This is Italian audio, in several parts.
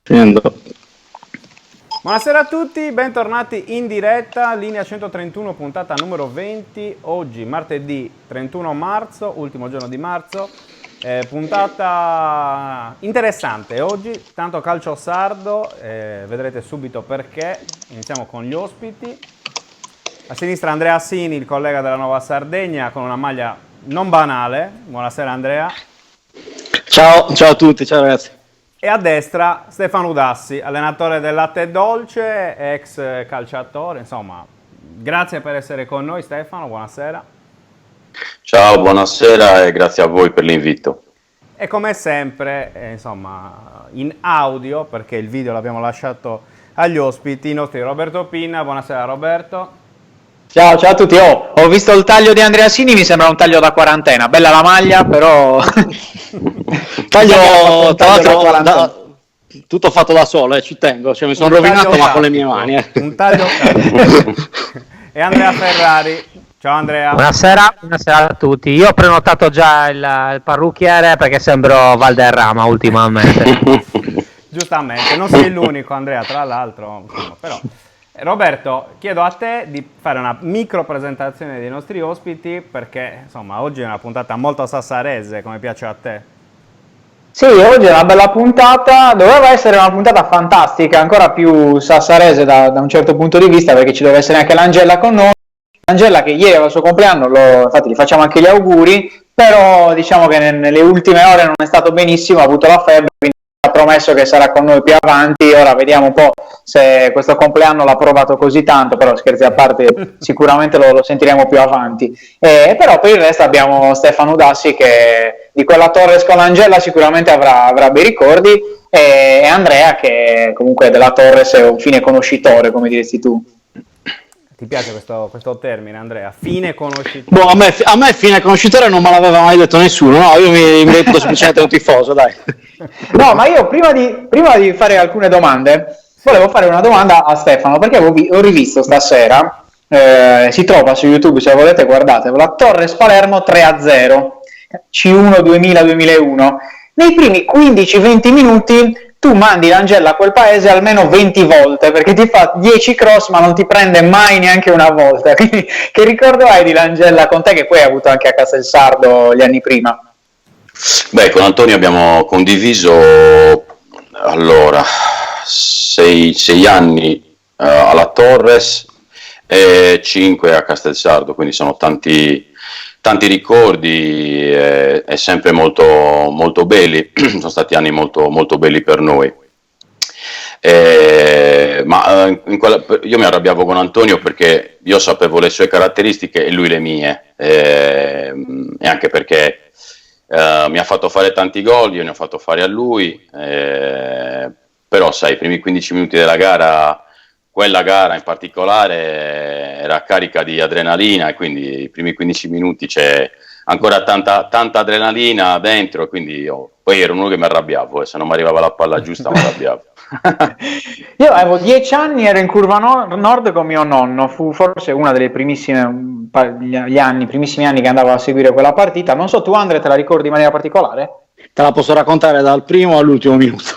Finendo. Buonasera a tutti, bentornati in diretta, linea 131, puntata numero 20, oggi martedì 31 marzo, ultimo giorno di marzo, puntata interessante oggi, tanto calcio sardo, vedrete subito perché. Iniziamo con gli ospiti. A sinistra Andrea Assini, il collega della Nuova Sardegna, con una maglia non banale. Buonasera Andrea. Ciao a tutti, ciao ragazzi. E a destra Stefano Udassi, allenatore del Latte Dolce, ex calciatore, insomma, grazie per essere con noi Stefano, buonasera. Ciao, buonasera e grazie a voi per l'invito. E come sempre, insomma, in audio, perché il video l'abbiamo lasciato agli ospiti, i nostri Roberto Pinna, buonasera Roberto. Ciao a tutti, ho visto il taglio di Andrea Sini, mi sembra un taglio da quarantena, bella la maglia, però... taglio tra l'altro tutto fatto da solo, ci tengo, cioè mi sono rovinato ma con le mie mani. Un taglio E Andrea Ferrari, ciao Andrea. Buonasera a tutti, io ho prenotato già il parrucchiere perché sembro Valderrama ultimamente. Giustamente, non sei l'unico Andrea, tra l'altro, insomma, però... Roberto, chiedo a te di fare una micro presentazione dei nostri ospiti perché insomma oggi è una puntata molto sassarese, come piace a te. Sì, oggi è una bella puntata, doveva essere una puntata fantastica, ancora più sassarese da un certo punto di vista, perché ci deve essere anche l'Angela con noi. Angela che ieri era il suo compleanno, infatti gli facciamo anche gli auguri, però diciamo che nelle ultime ore non è stato benissimo, ha avuto la febbre, quindi ha promesso che sarà con noi più avanti. Ora vediamo un po' se questo compleanno l'ha provato così tanto, però scherzi a parte, sicuramente lo sentiremo più avanti. Però per il resto abbiamo Stefano Udassi che di quella Torres con l'Angela sicuramente avrà bei ricordi, e Andrea che comunque della Torres è un fine conoscitore, come diresti tu. Ti piace questo termine, Andrea? Fine conoscitore? Boh, a me fine conoscitore non me l'aveva mai detto nessuno, no? Io mi reputo semplicemente un tifoso, dai. No, ma io prima di fare alcune domande, volevo fare una domanda a Stefano, perché ho rivisto stasera, si trova su YouTube, se volete guardatelo, la Torres Palermo 3-0, C1 2000-2001. Nei primi 15-20 minuti tu mandi l'Angella a quel paese almeno 20 volte, perché ti fa 10 cross ma non ti prende mai neanche una volta. Quindi, che ricordo hai di l'Angella con te, che poi hai avuto anche a Castelsardo gli anni prima? Beh, con Antonio abbiamo condiviso allora 6 anni alla Torres e 5 a Castelsardo, quindi sono tanti ricordi e sempre molto, molto belli. Sono stati anni molto, molto belli per noi. Io mi arrabbiavo con Antonio perché io sapevo le sue caratteristiche e lui le mie, e anche perché mi ha fatto fare tanti gol, io ne ho fatto fare a lui, però sai, i primi 15 minuti della gara, quella gara in particolare era carica di adrenalina, e quindi i primi 15 minuti c'è ancora tanta adrenalina dentro, quindi poi ero uno che mi arrabbiavo, se non mi arrivava la palla giusta mi arrabbiavo. Io avevo 10 anni, ero in curva nord con mio nonno, fu forse una delle primissimi anni che andavo a seguire quella partita. Non so, tu Andre te la ricordi in maniera particolare? Te la posso raccontare dal primo all'ultimo minuto.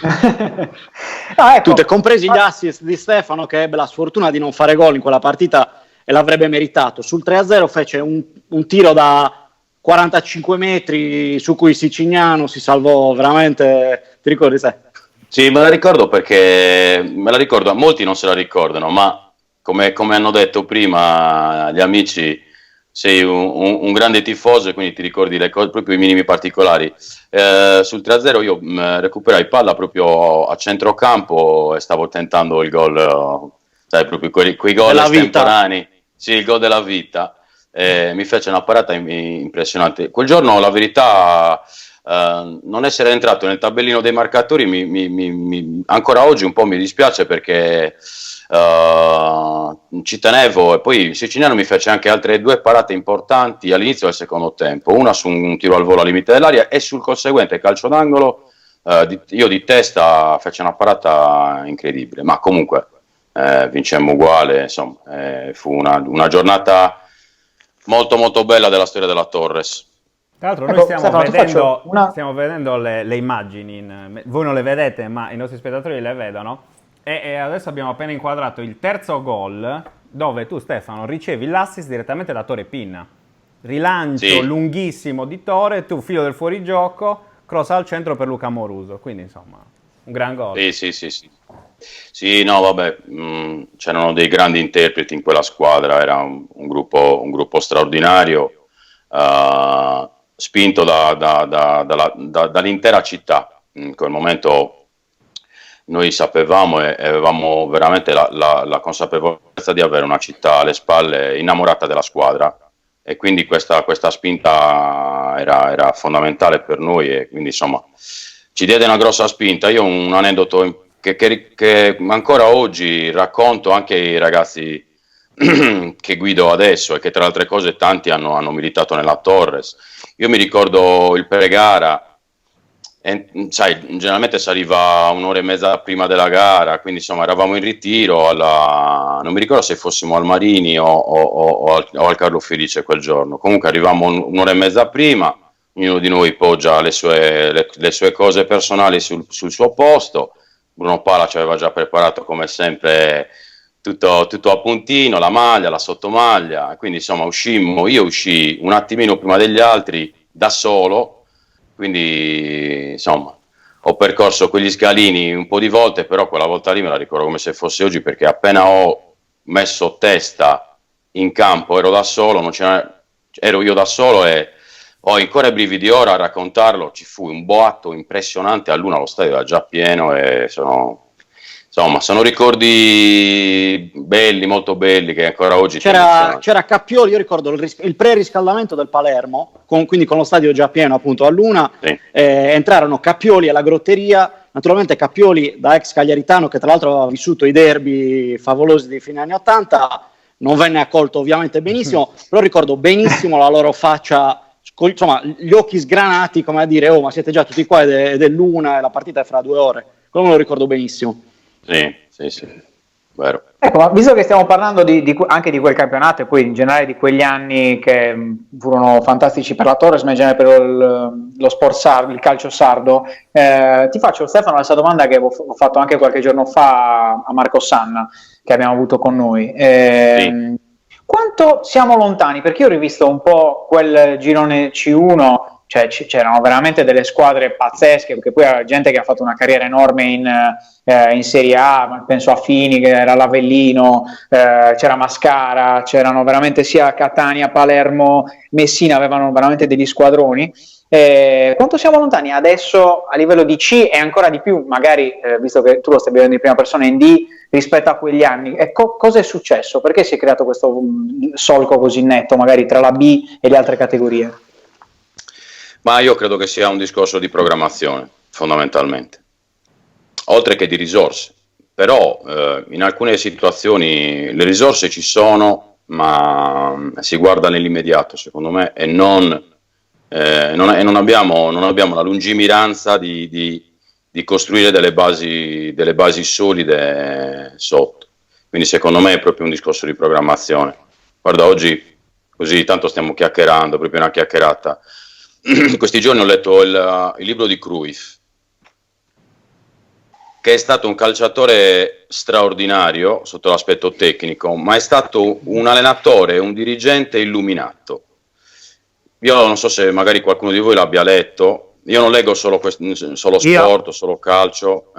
No, ecco. Tutte, compresi gli assist di Stefano, che ebbe la sfortuna di non fare gol in quella partita e l'avrebbe meritato. Sul 3-0 fece un tiro da 45 metri su cui Sicignano si salvò veramente. Ti ricordi te? Sì, me la ricordo perché molti non se la ricordano, ma come hanno detto prima gli amici, sei un grande tifoso e quindi ti ricordi le cose, proprio i minimi particolari. Sul 3-0 io recuperai palla proprio a centrocampo e stavo tentando il gol, sai, proprio quei gol estemporanei, sì, il gol della vita. Mi fece una parata impressionante. Quel giorno, la verità, non essere entrato nel tabellino dei marcatori ancora oggi un po' mi dispiace, perché ci tenevo, e poi Siciliano mi fece anche altre 2 parate importanti all'inizio del secondo tempo, una su un tiro al volo al limite dell'aria e sul conseguente calcio d'angolo. Io di testa fece una parata incredibile, ma comunque vincemmo uguale, insomma, fu una giornata molto molto bella della storia della Torres. Tra l'altro Ecco, noi stiamo Stefano, ti vedendo, faccio una- stiamo vedendo le immagini, voi non le vedete ma i nostri spettatori le vedono, e adesso abbiamo appena inquadrato il terzo gol dove tu, Stefano, ricevi l'assist direttamente da Tore Pinna. Rilancio Sì. lunghissimo di Tore, tu filo del fuorigioco, cross al centro per Luca Moruso, quindi insomma un gran gol. Sì. Sì, no, vabbè, c'erano dei grandi interpreti in quella squadra, era un gruppo straordinario, spinto dall'intera città. In quel momento noi sapevamo e avevamo veramente la consapevolezza di avere una città alle spalle innamorata della squadra, e quindi questa spinta era fondamentale per noi, e quindi insomma ci diede una grossa spinta. Io ho un aneddoto che ancora oggi racconto anche ai ragazzi che guido adesso, e che tra le altre cose tanti hanno militato nella Torres. Io mi ricordo il pre-gara, e, sai, generalmente si arriva un'ora e mezza prima della gara, quindi insomma eravamo in ritiro non mi ricordo se fossimo al Marini o al Carlo Felice quel giorno. Comunque arrivavamo un'ora e mezza prima, ognuno di noi poggia le sue cose personali sul suo posto. Bruno Pala ci aveva già preparato come sempre tutto a puntino, la maglia, la sottomaglia, quindi insomma io uscii un attimino prima degli altri da solo, quindi insomma ho percorso quegli scalini un po' di volte, però quella volta lì me la ricordo come se fosse oggi, perché appena ho messo testa in campo ero io da solo, e ho ancora i brividi ora a raccontarlo. Ci fu un boato impressionante all'una, lo stadio era già pieno, e sono ricordi belli, molto belli, che ancora oggi c'era Cappioli, io ricordo il pre-riscaldamento del Palermo, quindi con lo stadio già pieno appunto all'una, Sì. Entrarono Cappioli alla grotteria, naturalmente Cappioli da ex cagliaritano, che tra l'altro aveva vissuto i derby favolosi dei fine anni 80, non venne accolto ovviamente benissimo, però ricordo benissimo la loro faccia, insomma gli occhi sgranati, come a dire: oh, ma siete già tutti qua ed è l'una e la partita è fra 2 ore. Quello me lo ricordo benissimo. Sì, vero. Ecco, ma visto che stiamo parlando anche di quel campionato, e poi in generale di quegli anni che furono fantastici per la Torres, ma in generale per lo sport sardo, il calcio sardo, ti faccio, Stefano, la stessa domanda che ho fatto anche qualche giorno fa a Marco Sanna, che abbiamo avuto con noi. Sì. Quanto siamo lontani? Perché io ho rivisto un po' quel girone C1, cioè c'erano veramente delle squadre pazzesche, perché poi era gente che ha fatto una carriera enorme in Serie A, penso a Fini, che era l'Avellino, c'era Mascara, c'erano veramente sia Catania, Palermo, Messina, avevano veramente degli squadroni. Quanto siamo lontani adesso a livello di C, e ancora di più magari, visto che tu lo stai vivendo in prima persona, in D, rispetto a quegli anni? Cosa è successo? Perché si è creato questo solco così netto magari tra la B e le altre categorie? Ma io credo che sia un discorso di programmazione, fondamentalmente, oltre che di risorse. Però in alcune situazioni le risorse ci sono, ma si guarda nell'immediato, secondo me, e non abbiamo la lungimiranza di costruire delle basi solide sotto. Quindi secondo me è proprio un discorso di programmazione. Guarda, oggi così tanto stiamo chiacchierando, proprio una chiacchierata. Questi giorni ho letto il libro di Cruyff, che è stato un calciatore straordinario sotto l'aspetto tecnico, ma è stato un allenatore, un dirigente illuminato. Io non so se magari qualcuno di voi l'abbia letto, io non leggo solo sport, solo calcio,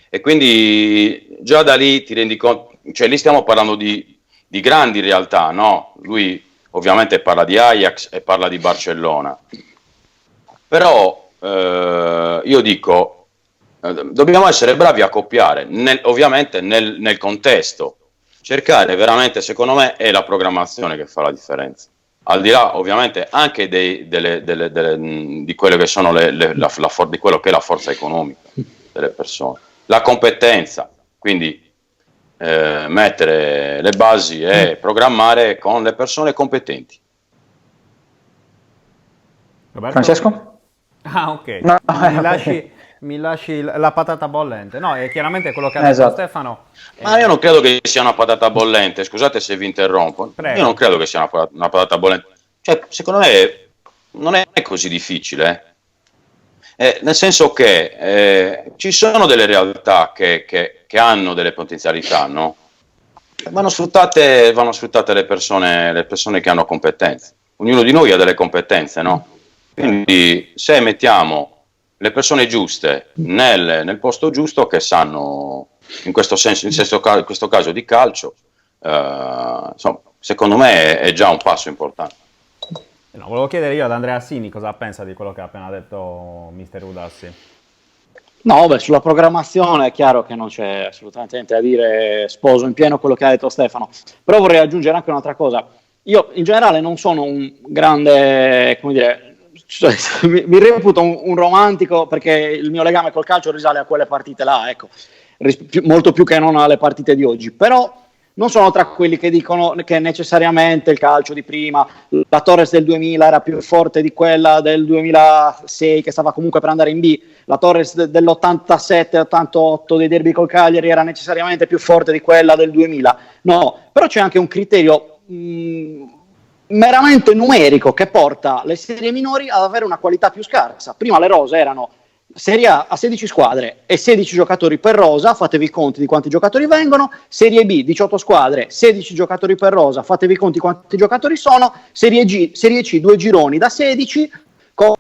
e quindi già da lì ti rendi conto, cioè lì stiamo parlando di grandi realtà, no? Lui ovviamente parla di Ajax e parla di Barcellona, però io dico, dobbiamo essere bravi a copiare, ovviamente nel contesto, cercare veramente, secondo me è la programmazione che fa la differenza, al di là ovviamente anche di quello che sono di quello che è la forza economica delle persone, la competenza, quindi mettere le basi e programmare con le persone competenti. Roberto? Francesco? Ah, ok. No. Mi lasci la patata bollente. No, è chiaramente quello che ha detto Esatto. Stefano. Ma io non credo che sia una patata bollente, scusate se vi interrompo. Prego. Io non credo che sia una patata bollente. cioè, secondo me non è così difficile. Nel senso che ci sono delle realtà che hanno delle potenzialità, no? Vanno sfruttate le persone che hanno competenze. Ognuno di noi ha delle competenze, no? Quindi se mettiamo le persone giuste nel posto giusto, che sanno, in questo senso, in questo caso di calcio, insomma, secondo me è già un passo importante. No, volevo chiedere io ad Andrea Assini cosa pensa di quello che ha appena detto mister Udassi. No, beh, sulla programmazione è chiaro che non c'è assolutamente niente da dire, sposo in pieno quello che ha detto Stefano, però vorrei aggiungere anche un'altra cosa. Io in generale non sono un grande, come dire, cioè, mi reputo un romantico, perché il mio legame col calcio risale a quelle partite là, ecco, molto più che non alle partite di oggi, però non sono tra quelli che dicono che necessariamente il calcio di prima, la Torres del 2000 era più forte di quella del 2006 che stava comunque per andare in B, la Torres dell'87-88 dei derby col Cagliari era necessariamente più forte di quella del 2000. No, però c'è anche un criterio meramente numerico che porta le serie minori ad avere una qualità più scarsa. Prima le rose erano Serie A a 16 squadre e 16 giocatori per rosa, fatevi i conti di quanti giocatori vengono. Serie B 18 squadre, 16 giocatori per rosa, fatevi i conti di quanti giocatori sono. Serie C 2 gironi da 16 con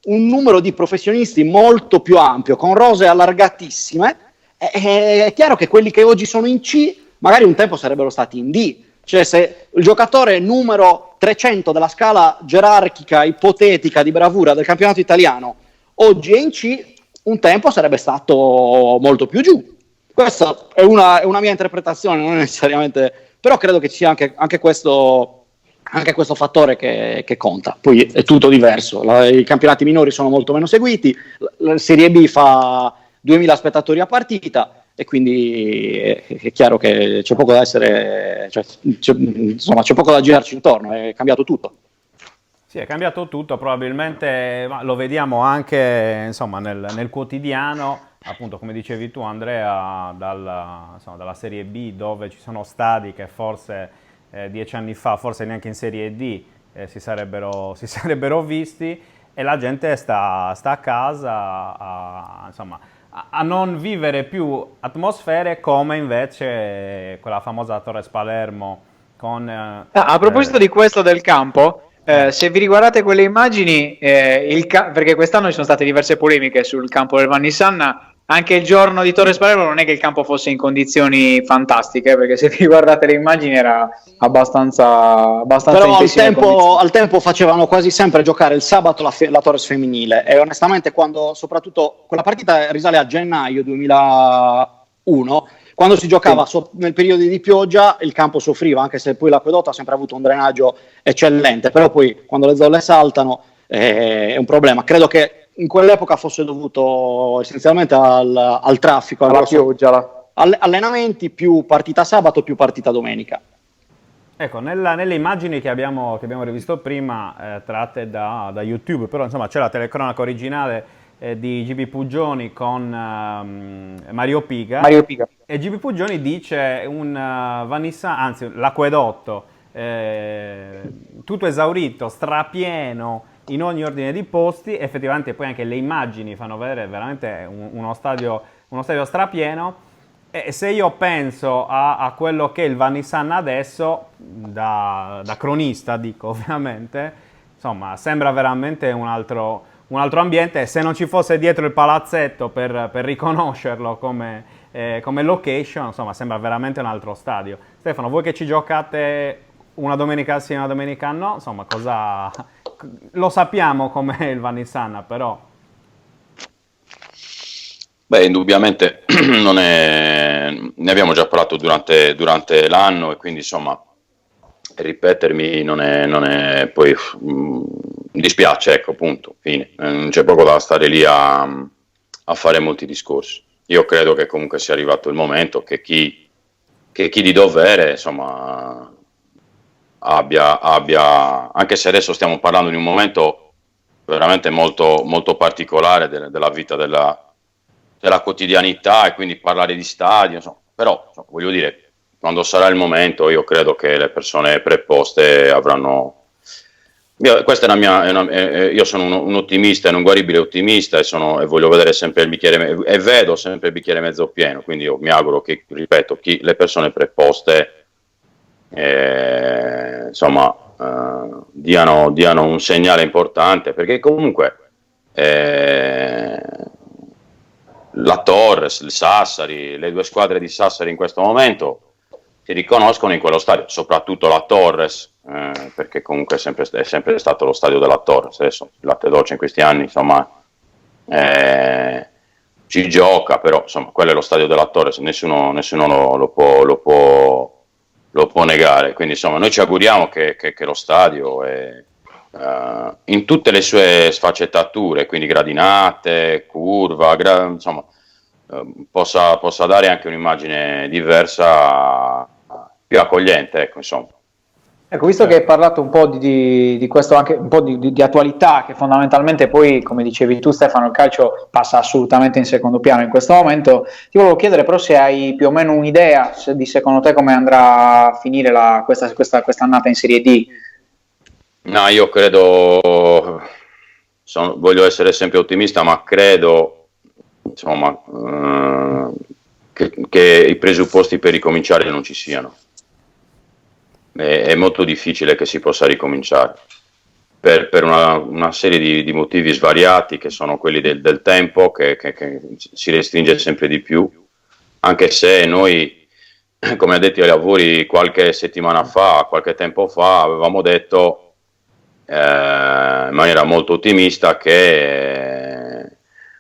un numero di professionisti molto più ampio, con rose allargatissime. È chiaro che quelli che oggi sono in C magari un tempo sarebbero stati in D. Cioè, se il giocatore numero 300 della scala gerarchica ipotetica di bravura del campionato italiano oggi è in C, un tempo sarebbe stato molto più giù. Questa è una mia interpretazione, non necessariamente, però credo che ci sia anche questo fattore che conta. Poi è tutto diverso, i campionati minori sono molto meno seguiti, la Serie B fa 2000 spettatori a partita, e quindi è chiaro che c'è poco da essere, insomma, c'è poco da girarci intorno, è cambiato tutto. Sì, è cambiato tutto, probabilmente lo vediamo anche, insomma, nel quotidiano, appunto, come dicevi tu Andrea, dalla Serie B, dove ci sono stadi che forse 10 anni fa, forse neanche in Serie D, si sarebbero visti, e la gente sta a casa a non vivere più atmosfere come invece quella famosa Torres Palermo con... a proposito di questo del campo, se vi riguardate quelle immagini, perché quest'anno ci sono state diverse polemiche sul campo del Vannissan, anche il giorno di Torres Palermo non è che il campo fosse in condizioni fantastiche, perché se vi guardate le immagini era abbastanza però al tempo facevano quasi sempre giocare il sabato la Torres femminile, e onestamente soprattutto quella partita risale a gennaio 2001, quando si giocava nel periodo di pioggia, il campo soffriva, anche se poi l'Acquedotto ha sempre avuto un drenaggio eccellente, però poi quando le zolle saltano è un problema. Credo che in quell'epoca fosse dovuto essenzialmente al traffico, alla pioggia, allenamenti più partita sabato più partita domenica. Ecco, nelle immagini che abbiamo rivisto prima, tratte da YouTube, però insomma c'è la telecronaca originale di GB Puggioni con Mario Piga. E GB Puggioni dice l'Acquedotto tutto esaurito, strapieno in ogni ordine di posti. Effettivamente poi anche le immagini fanno vedere veramente uno stadio strapieno. E se io penso a quello che è il Vannissan adesso, da cronista dico ovviamente, insomma sembra veramente un altro ambiente, e se non ci fosse dietro il palazzetto per riconoscerlo come location, insomma sembra veramente un altro stadio. Stefano, voi che ci giocate una domenica sì e una domenica no, insomma lo sappiamo com'è il Vannissan, però... Beh, indubbiamente ne abbiamo già parlato durante l'anno, e quindi insomma ripetermi non è poi dispiace, ecco, punto, fine. Non c'è poco da stare lì a fare molti discorsi. Io credo che comunque sia arrivato il momento che chi di dovere, insomma, abbia, anche se adesso stiamo parlando di un momento veramente molto, molto particolare della vita della quotidianità, e quindi parlare di stadio, insomma, però insomma, voglio dire, quando sarà il momento, io credo che le persone preposte avranno. Questa è io sono un ottimista, un guaribile ottimista, e voglio vedere sempre il bicchiere, e vedo sempre il bicchiere mezzo pieno, quindi io mi auguro che, ripeto, le persone preposte insomma diano un segnale importante, perché comunque la Torres, il Sassari, le due squadre di Sassari in questo momento si riconoscono in quello stadio, soprattutto la Torres, perché comunque è sempre stato lo stadio della Torres. Adesso il Latte Dolce in questi anni, insomma, ci gioca, però insomma quello è lo stadio della Torres, nessuno lo può negare. Quindi insomma noi ci auguriamo che lo stadio in tutte le sue sfaccettature, quindi gradinate, curva, insomma, possa dare anche un'immagine diversa, più accogliente, ecco, insomma. Ecco, visto che hai parlato un po' di questo, anche un po' di attualità, che fondamentalmente poi, come dicevi tu Stefano, il calcio passa assolutamente in secondo piano in questo momento, ti volevo chiedere però se hai più o meno un'idea di secondo te come andrà a finire questa annata in Serie D. No, io credo, voglio essere sempre ottimista, ma credo, insomma, che i presupposti per ricominciare non ci siano. È molto difficile che si possa ricominciare per una serie di motivi svariati, che sono quelli del tempo che si restringe sempre di più, anche se noi, come addetti ai lavori, qualche tempo fa avevamo detto in maniera molto ottimista che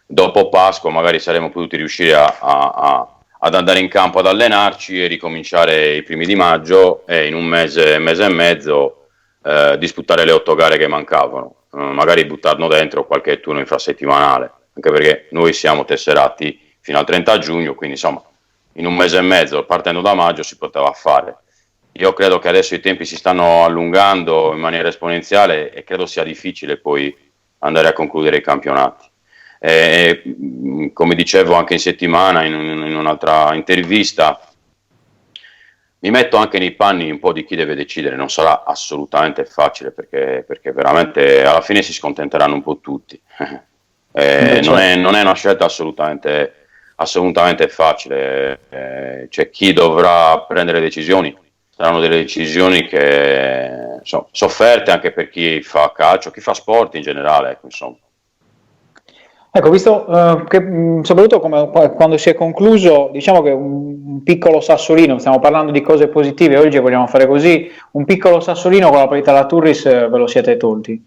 dopo Pasqua magari saremmo potuti riuscire ad andare in campo ad allenarci e ricominciare i primi di maggio, e in un mese e mezzo disputare le 8 gare che mancavano, magari buttarlo dentro qualche turno infrasettimanale, anche perché noi siamo tesserati fino al 30 giugno, quindi insomma in un mese e mezzo, partendo da maggio, si poteva fare. Io credo che adesso i tempi si stanno allungando in maniera esponenziale e credo sia difficile poi andare a concludere i campionati. Come dicevo anche in settimana in un'altra intervista, mi metto anche nei panni un po' di chi deve decidere. Non sarà assolutamente facile, perché veramente alla fine si scontenteranno un po' tutti. Non è una scelta assolutamente facile. C'è chi dovrà prendere decisioni, saranno delle decisioni che sono sofferte anche per chi fa calcio, chi fa sport in generale, ecco, insomma. Ecco, visto che soprattutto quando si è concluso, diciamo che un piccolo sassolino, stiamo parlando di cose positive, oggi vogliamo fare così, un piccolo sassolino con la partita della Turris ve lo siete tolti?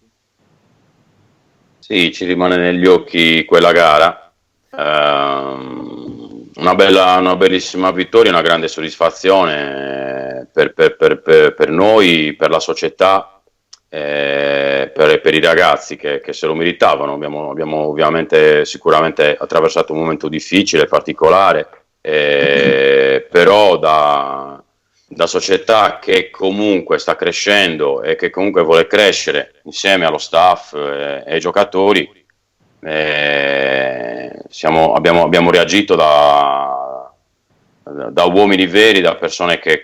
Sì, ci rimane negli occhi quella gara, una bellissima vittoria, una grande soddisfazione per noi, per la società, per i ragazzi che se lo meritavano. Abbiamo ovviamente sicuramente attraversato un momento difficile, particolare, però da società che comunque sta crescendo e che comunque vuole crescere insieme allo staff e ai giocatori, abbiamo reagito da uomini veri, da persone che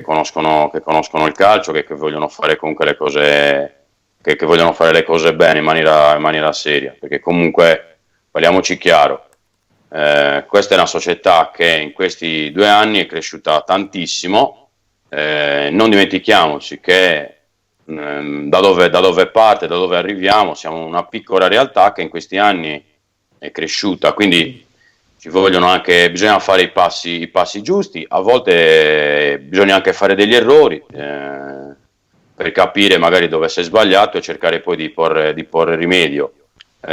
conoscono il calcio, che vogliono fare comunque le cose, che vogliono fare le cose bene in maniera seria, perché comunque, parliamoci chiaro, questa è una società che in questi 2 anni è cresciuta tantissimo. Non dimentichiamoci che da dove parte, da dove arriviamo, siamo una piccola realtà che in questi anni è cresciuta, quindi bisogna fare i passi giusti, a volte bisogna anche fare degli errori per capire magari dove si è sbagliato e cercare poi di porre rimedio.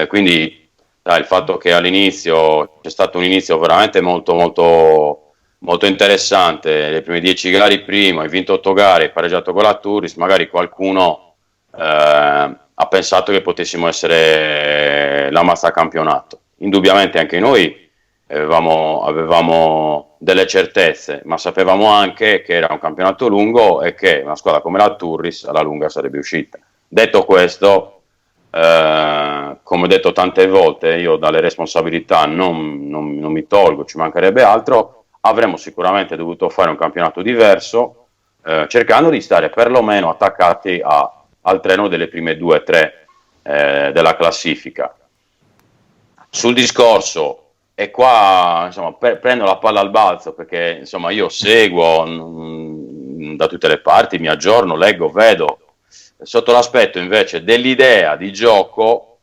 Quindi il fatto che all'inizio c'è stato un inizio veramente molto molto molto interessante, le prime 10 gare prima, hai vinto 8 gare, hai pareggiato con la Turris, magari qualcuno ha pensato che potessimo essere la mazza campionato. Indubbiamente anche noi avevamo delle certezze, ma sapevamo anche che era un campionato lungo e che una squadra come la Turris alla lunga sarebbe uscita. Detto questo, come ho detto tante volte, io dalle responsabilità non mi tolgo, ci mancherebbe altro. avremmo sicuramente dovuto fare un campionato diverso, cercando di stare perlomeno attaccati al treno delle prime 2 o 3 della classifica. Sul discorso, e qua insomma, prendo la palla al balzo, perché insomma io seguo da tutte le parti, mi aggiorno, leggo, vedo. Sotto l'aspetto invece dell'idea di gioco,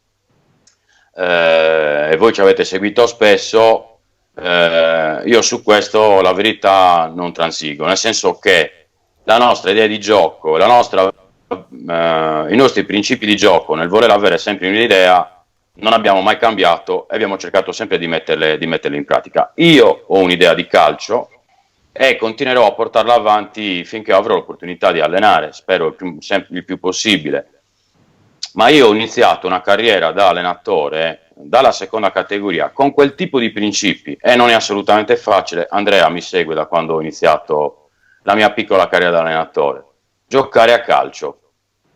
e voi ci avete seguito spesso, io su questo la verità non transigo, nel senso che la nostra idea di gioco, i nostri principi di gioco nel voler avere sempre un'idea non abbiamo mai cambiato e abbiamo cercato sempre di metterle in pratica. Io ho un'idea di calcio e continuerò a portarla avanti finché avrò l'opportunità di allenare, spero il più possibile. Ma io ho iniziato una carriera da allenatore dalla seconda categoria con quel tipo di principi e non è assolutamente facile. Andrea mi segue da quando ho iniziato la mia piccola carriera da allenatore. Giocare a calcio.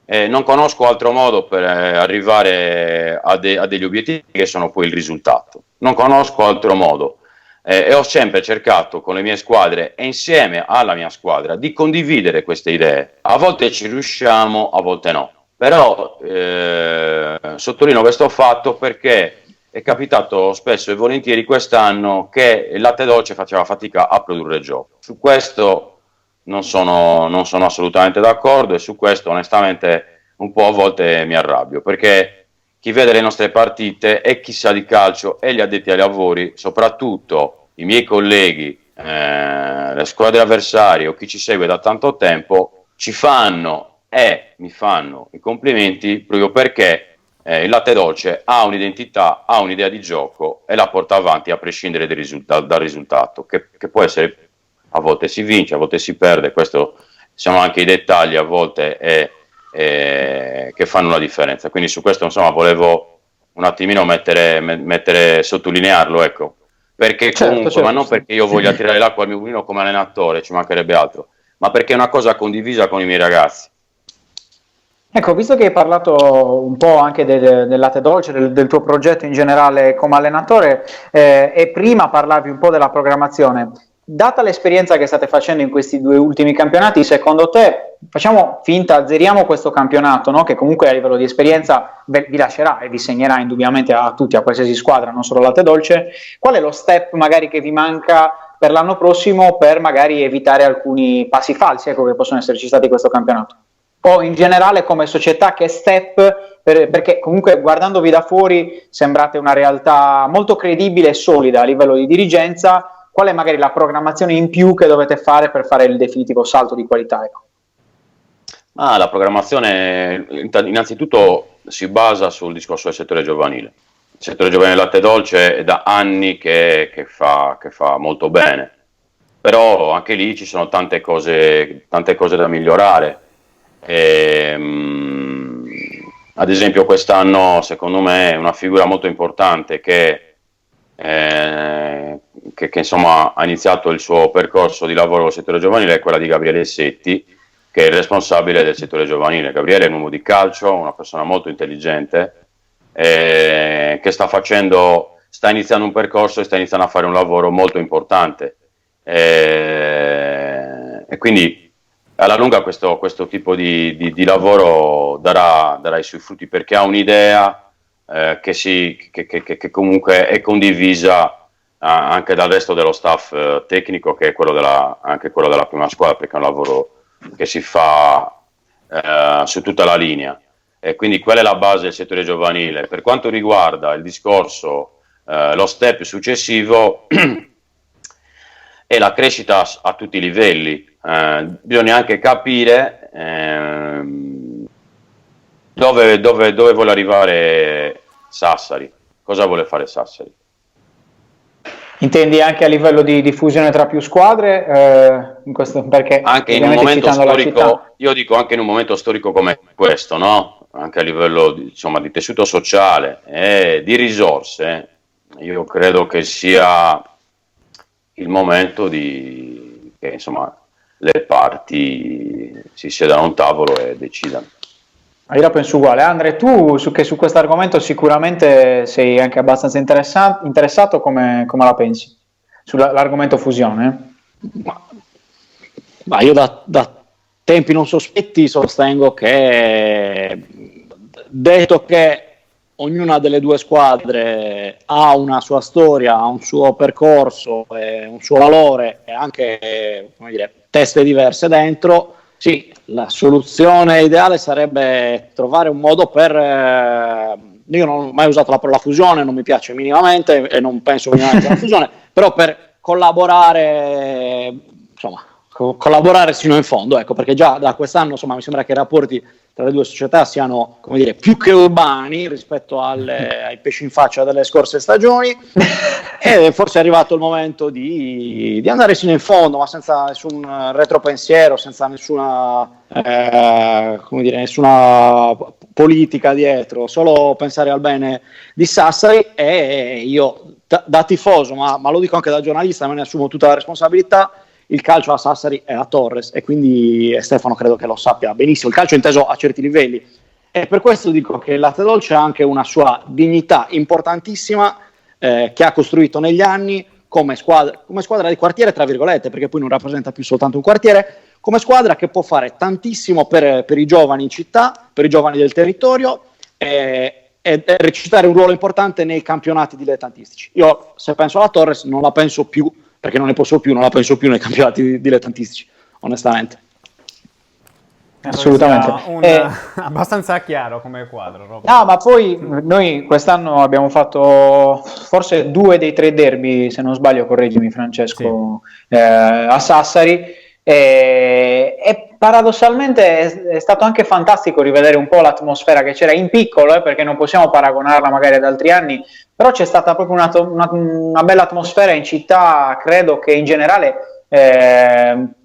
Non conosco altro modo per arrivare a degli obiettivi che sono poi il risultato. Non conosco altro modo. E ho sempre cercato con le mie squadre e insieme alla mia squadra di condividere queste idee. A volte ci riusciamo, a volte no. Però sottolineo questo fatto perché è capitato spesso e volentieri quest'anno che il latte dolce faceva fatica a produrre gioco. Su questo non sono assolutamente d'accordo e su questo onestamente un po' a volte mi arrabbio, perché chi vede le nostre partite e chi sa di calcio e gli addetti ai lavori, soprattutto i miei colleghi, le squadre avversarie o chi ci segue da tanto tempo, ci fanno e mi fanno i complimenti proprio perché il latte dolce ha un'identità, ha un'idea di gioco e la porta avanti a prescindere dal risultato, che può essere, a volte si vince, a volte si perde, questo sono anche i dettagli a volte che fanno la differenza. Quindi su questo insomma volevo un attimino sottolinearlo, ecco, perché comunque, certo. Ma non perché io voglia tirare l'acqua al mio mulino come allenatore, ci mancherebbe altro, ma perché è una cosa condivisa con i miei ragazzi. Ecco, visto che hai parlato un po' anche del latte dolce, del tuo progetto in generale come allenatore, e prima parlavi un po' della programmazione, data l'esperienza che state facendo in questi 2 ultimi campionati, secondo te, facciamo finta, azzeriamo questo campionato, no? Che comunque a livello di esperienza vi lascerà e vi segnerà indubbiamente a tutti, a qualsiasi squadra, non solo latte dolce, qual è lo step magari che vi manca per l'anno prossimo per magari evitare alcuni passi falsi, ecco, che possono esserci stati in questo campionato? O in generale come società che step, perché comunque guardandovi da fuori sembrate una realtà molto credibile e solida a livello di dirigenza. Qual è magari la programmazione in più che dovete fare per fare il definitivo salto di qualità? Ecco. La programmazione innanzitutto si basa sul discorso del settore giovanile. Il settore giovanile del latte dolce è da anni che fa molto bene, però anche lì ci sono tante cose da migliorare. Ad esempio quest'anno secondo me è una figura molto importante che insomma ha iniziato il suo percorso di lavoro nel settore giovanile, è quella di Gabriele Setti, che è il responsabile del settore giovanile. Gabriele è un uomo di calcio, una persona molto intelligente, che sta iniziando un percorso e sta iniziando a fare un lavoro molto importante, e quindi alla lunga questo tipo di lavoro darà i suoi frutti, perché ha un'idea che comunque è condivisa anche dal resto dello staff tecnico, che è anche quello della prima squadra, perché è un lavoro che si fa su tutta la linea, e quindi quella è la base del settore giovanile. Per quanto riguarda il discorso, lo step successivo è la crescita a tutti i livelli. Bisogna anche capire dove vuole arrivare Sassari, cosa vuole fare Sassari. Intendi anche a livello di diffusione tra più squadre, perché anche in un momento storico, io dico anche in un momento storico come questo, no? Anche a livello di tessuto sociale e di risorse, io credo che sia il momento che insomma le parti si siedano a un tavolo e decidano. Io la penso uguale. Andre, tu su questo argomento sicuramente sei anche abbastanza interessato, come la pensi? sull'argomento fusione? Ma io da tempi non sospetti sostengo che, detto che ognuna delle due squadre ha una sua storia, ha un suo percorso, un suo valore e anche, come dire, teste diverse dentro, sì, la soluzione ideale sarebbe trovare un modo per... io non ho mai usato la parola fusione, non mi piace minimamente e non penso minimamente alla fusione, però per collaborare, insomma, collaborare sino in fondo, ecco, perché già da quest'anno, insomma, mi sembra che i rapporti tra le due società siano, come dire, più che urbani rispetto ai pesci in faccia delle scorse stagioni e forse è arrivato il momento di andare sino in fondo, ma senza nessun retropensiero, senza nessuna, come dire, nessuna politica dietro, solo pensare al bene di Sassari. E io da tifoso, ma lo dico anche da giornalista, me ne assumo tutta la responsabilità. Il calcio a Sassari è a Torres e quindi Stefano credo che lo sappia benissimo, il calcio è inteso a certi livelli e per questo dico che il Latte Dolce ha anche una sua dignità importantissima che ha costruito negli anni come squadra di quartiere, tra virgolette, perché poi non rappresenta più soltanto un quartiere, come squadra che può fare tantissimo per i giovani in città, per i giovani del territorio e recitare un ruolo importante nei campionati dilettantistici. Io se penso alla Torres non la penso più, perché non la penso più nei campionati dilettantistici, onestamente. Assolutamente. Abbastanza chiaro come quadro, Rob. No, ma poi noi quest'anno abbiamo fatto forse 2 dei 3 derby, se non sbaglio, correggimi Francesco, sì. A Sassari e paradossalmente è stato anche fantastico rivedere un po' l'atmosfera che c'era in piccolo, perché non possiamo paragonarla magari ad altri anni, però c'è stata proprio una bella atmosfera in città, credo che in generale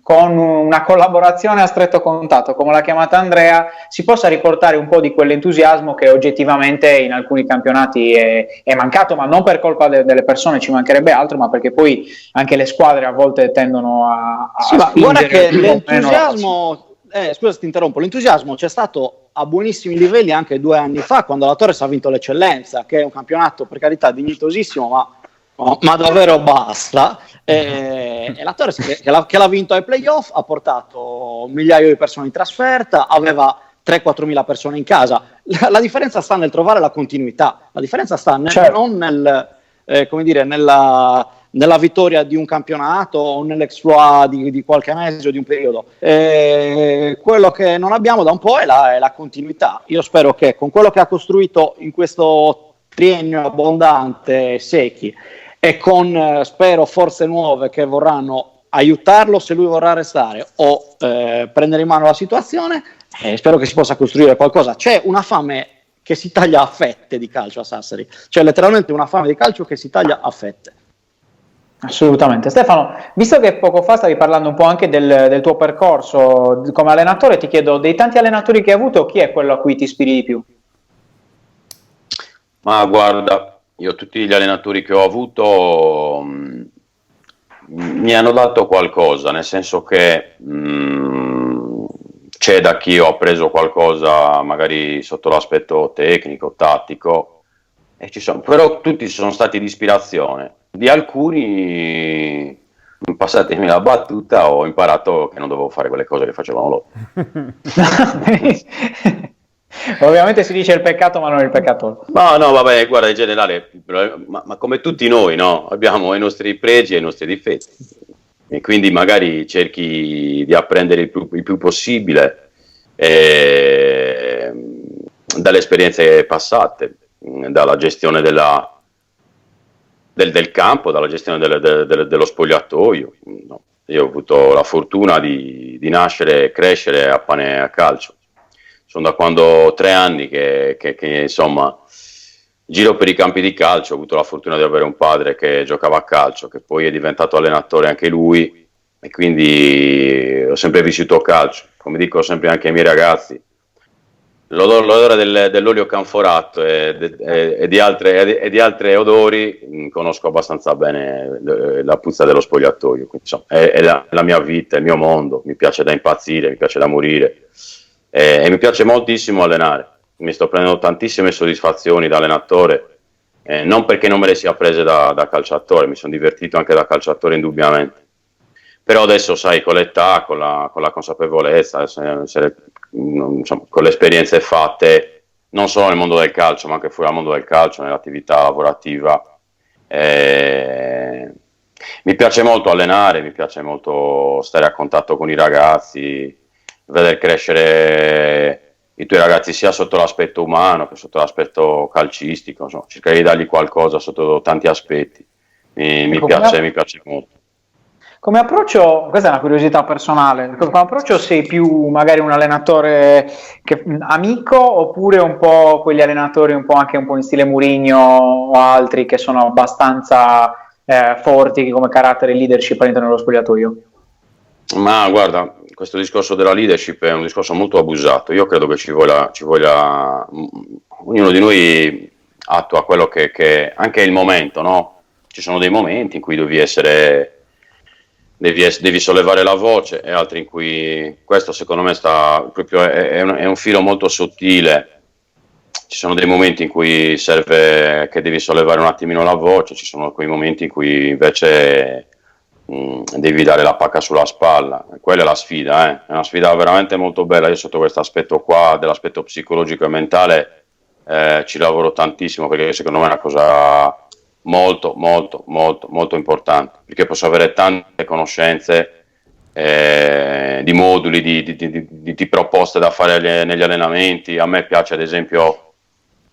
con una collaborazione a stretto contatto, come l'ha chiamata Andrea, si possa riportare un po' di quell'entusiasmo che oggettivamente in alcuni campionati è mancato, ma non per colpa delle persone, ci mancherebbe altro, ma perché poi anche le squadre a volte tendono a sì, ma guarda che l'entusiasmo, scusa se ti interrompo, l'entusiasmo c'è stato a buonissimi livelli anche 2 anni fa, quando la Torres ha vinto l'Eccellenza, che è un campionato per carità dignitosissimo, ma davvero basta. E la Torres che l'ha vinto ai playoff ha portato 1 migliaio di persone in trasferta, aveva 3-4 mila persone in casa. La differenza sta nel trovare la continuità, la differenza sta non come dire, nella vittoria di un campionato o nell'exploit di qualche mese o di un periodo. Quello che non abbiamo da un po' è la continuità. Io spero che con quello che ha costruito in questo triennio abbondante Secchi e con spero forze nuove che vorranno aiutarlo se lui vorrà restare o prendere in mano la situazione, spero che si possa costruire qualcosa. C'è una fame che si taglia a fette di calcio a Sassari, c'è letteralmente una fame di calcio che si taglia a fette. Assolutamente. Stefano, visto che poco fa stavi parlando un po' anche del tuo percorso come allenatore, ti chiedo, dei tanti allenatori che hai avuto, chi è quello a cui ti ispiri di più? Ma guarda, io tutti gli allenatori che ho avuto mi hanno dato qualcosa, nel senso che c'è da chi ho appreso qualcosa magari sotto l'aspetto tecnico, tattico, però tutti sono stati di ispirazione. Di alcuni, passatemi la battuta, ho imparato che non dovevo fare quelle cose che facevano loro. Ovviamente si dice il peccato, ma non il peccatore. No, vabbè, guarda, in generale, ma come tutti noi, no? Abbiamo i nostri pregi e i nostri difetti. E quindi magari cerchi di apprendere il più possibile dalle esperienze passate, dalla gestione del campo, dalla gestione dello spogliatoio. No. Io ho avuto la fortuna di nascere e crescere a pane a calcio. Sono da quando ho 3 anni che insomma giro per i campi di calcio, ho avuto la fortuna di avere un padre che giocava a calcio, che poi è diventato allenatore anche lui, e quindi ho sempre vissuto a calcio, come dico sempre anche ai miei ragazzi. L'odore dell'olio canforato e di altre odori conosco abbastanza bene la puzza dello spogliatoio, quindi, insomma, è la mia vita, il mio mondo, mi piace da impazzire, mi piace da morire. E mi piace moltissimo allenare, mi sto prendendo tantissime soddisfazioni da allenatore non perché non me le sia prese da calciatore, mi sono divertito anche da calciatore indubbiamente, però adesso sai, con l'età, con la consapevolezza, insomma, con le esperienze fatte non solo nel mondo del calcio ma anche fuori dal mondo del calcio, nell'attività lavorativa, mi piace molto allenare, mi piace molto stare a contatto con i ragazzi, vedere crescere i tuoi ragazzi sia sotto l'aspetto umano che sotto l'aspetto calcistico, insomma, cercare di dargli qualcosa sotto tanti aspetti, mi piace molto. Come approccio, questa è una curiosità personale, come approccio sei più magari un allenatore amico, oppure un po' quegli allenatori anche un po' in stile Mourinho o altri che sono abbastanza forti come carattere e leadership all'interno dello spogliatoio? Ma guarda, questo discorso della leadership è un discorso molto abusato. Io credo che ci voglia ognuno di noi attua quello che anche il momento, no? Ci sono dei momenti in cui devi sollevare la voce e altri in cui questo secondo me è un filo molto sottile. Ci sono dei momenti in cui serve che devi sollevare un attimino la voce, ci sono quei momenti in cui invece devi dare la pacca sulla spalla. Quella è la sfida, è una sfida veramente molto bella. Io sotto questo aspetto qua, dell'aspetto psicologico e mentale, ci lavoro tantissimo, perché secondo me è una cosa molto molto molto molto importante, perché posso avere tante conoscenze di moduli, di proposte da fare negli allenamenti. A me piace ad esempio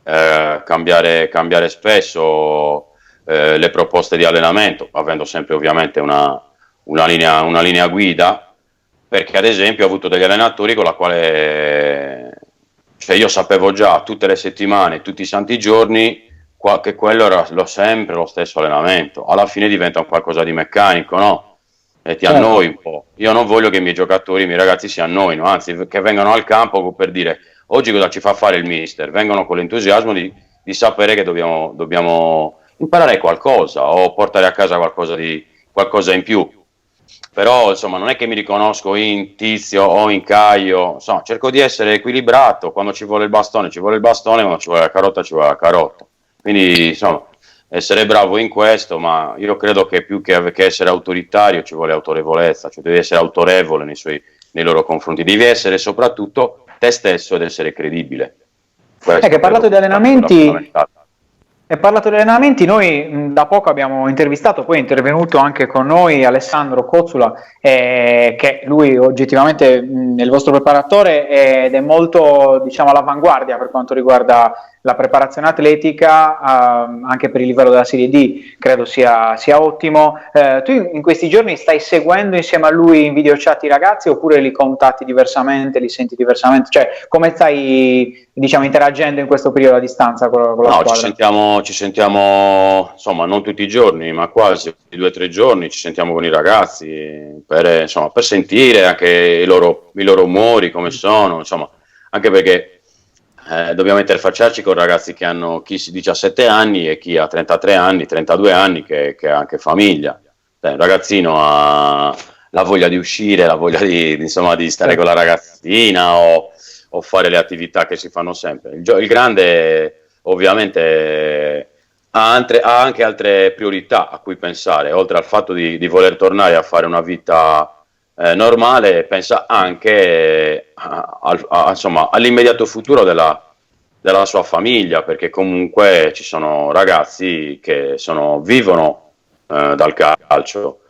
cambiare spesso le proposte di allenamento, avendo sempre ovviamente una linea guida, perché ad esempio ho avuto degli allenatori con la quale, cioè, io sapevo già tutte le settimane, tutti i santi giorni, che quello era sempre lo stesso allenamento. Alla fine diventa un qualcosa di meccanico, no? E ti annoi un po'. Io non voglio che i miei giocatori, i miei ragazzi si annoino, anzi che vengano al campo per dire: oggi cosa ci fa fare il mister? Vengono con l'entusiasmo di sapere che dobbiamo imparare qualcosa o portare a casa qualcosa in più. Però insomma non è che mi riconosco in Tizio o in Caio, insomma, cerco di essere equilibrato. Quando ci vuole il bastone ci vuole il bastone, quando ci vuole la carota ci vuole la carota. Quindi insomma essere bravo in questo, ma io credo che più che essere autoritario ci vuole autorevolezza, cioè devi essere autorevole nei loro confronti, devi essere soprattutto te stesso ed essere credibile. Che hai parlato di allenamenti. E parlato di allenamenti, noi da poco abbiamo intervistato, poi è intervenuto anche con noi Alessandro Cozzula, che lui oggettivamente è il vostro preparatore ed è molto, diciamo, all'avanguardia per quanto riguarda la preparazione atletica, anche per il livello della Serie D, credo sia ottimo. Tu in questi giorni stai seguendo insieme a lui in video chat i ragazzi, oppure li contatti diversamente, li senti diversamente? Cioè, come stai, diciamo, interagendo in questo periodo a distanza con la squadra? Ci sentiamo insomma non tutti i giorni, ma quasi 2 o 3 giorni ci sentiamo con i ragazzi per sentire anche i loro umori, come sono, insomma, anche perché dobbiamo interfacciarci con ragazzi che hanno chi 17 anni e chi ha 33 anni, 32 anni, che ha anche famiglia. Un ragazzino ha la voglia di uscire, la voglia di stare con la ragazzina o fare le attività che si fanno sempre. Il grande ovviamente ha anche altre priorità a cui pensare, oltre al fatto di voler tornare a fare una vita normale, pensa anche all'immediato futuro della sua famiglia, perché comunque ci sono ragazzi che vivono dal calcio.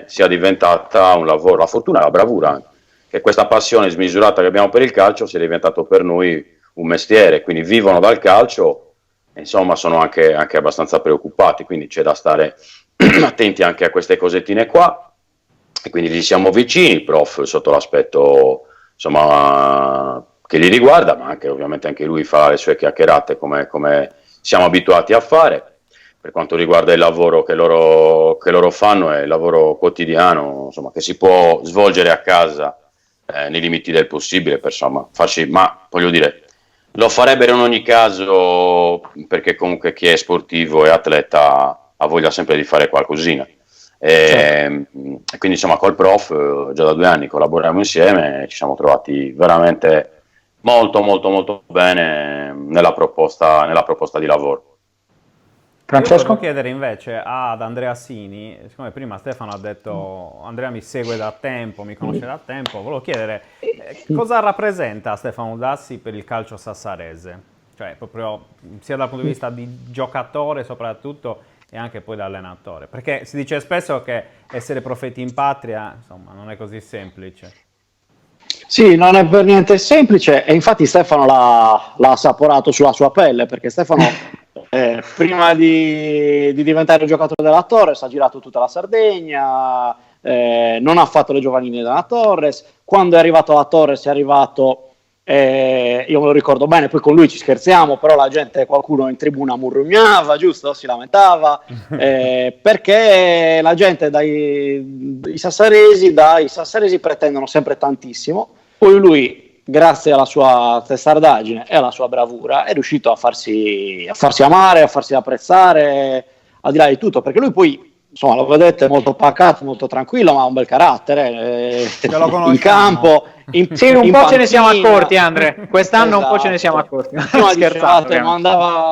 Sia diventata un lavoro, la fortuna e la bravura anche, che questa passione smisurata che abbiamo per il calcio sia diventato per noi un mestiere, quindi vivono dal calcio, insomma sono anche abbastanza preoccupati, quindi c'è da stare attenti anche a queste cosettine qua, e quindi gli siamo vicini, il prof, sotto l'aspetto insomma che li riguarda, ma anche ovviamente anche lui fa le sue chiacchierate come siamo abituati a fare. Per quanto riguarda il lavoro che loro fanno, è il lavoro quotidiano, insomma, che si può svolgere a casa nei limiti del possibile, ma voglio dire, lo farebbero in ogni caso, perché comunque chi è sportivo e atleta ha voglia sempre di fare qualcosina. E quindi insomma col prof già da 2 anni collaboriamo insieme e ci siamo trovati veramente molto molto molto bene nella proposta di lavoro. Io Francesco? volevo chiedere invece ad Andrea Sini, siccome prima Stefano ha detto Andrea mi segue da tempo, mi conosce da tempo, volevo chiedere cosa rappresenta Stefano Dassi per il calcio sassarese? Cioè proprio sia dal punto di vista di giocatore soprattutto e anche poi da allenatore, perché si dice spesso che essere profeti in patria, insomma, non è così semplice. Sì, non è per niente semplice e infatti Stefano l'ha assaporato sulla sua pelle, perché Stefano prima di diventare giocatore della Torres ha girato tutta la Sardegna, non ha fatto le giovanili della Torres, quando è arrivato alla Torres è arrivato, io me lo ricordo bene, poi con lui ci scherziamo, però la gente, qualcuno in tribuna murrugnava, giusto? Si lamentava, perché la gente dai sassaresi pretendono sempre tantissimo, poi lui, grazie alla sua testardaggine e alla sua bravura, è riuscito a farsi amare, a farsi apprezzare, al di là di tutto, perché lui poi, insomma, lo vedete molto pacato, molto tranquillo, ma ha un bel carattere, Ce lo conosciamo. in campo, Sì, un in po' ce ne siamo panchina. accorti, Andre. Quest'anno un po' ce ne siamo Esatto. accorti. Prima Scherzando, dicevate,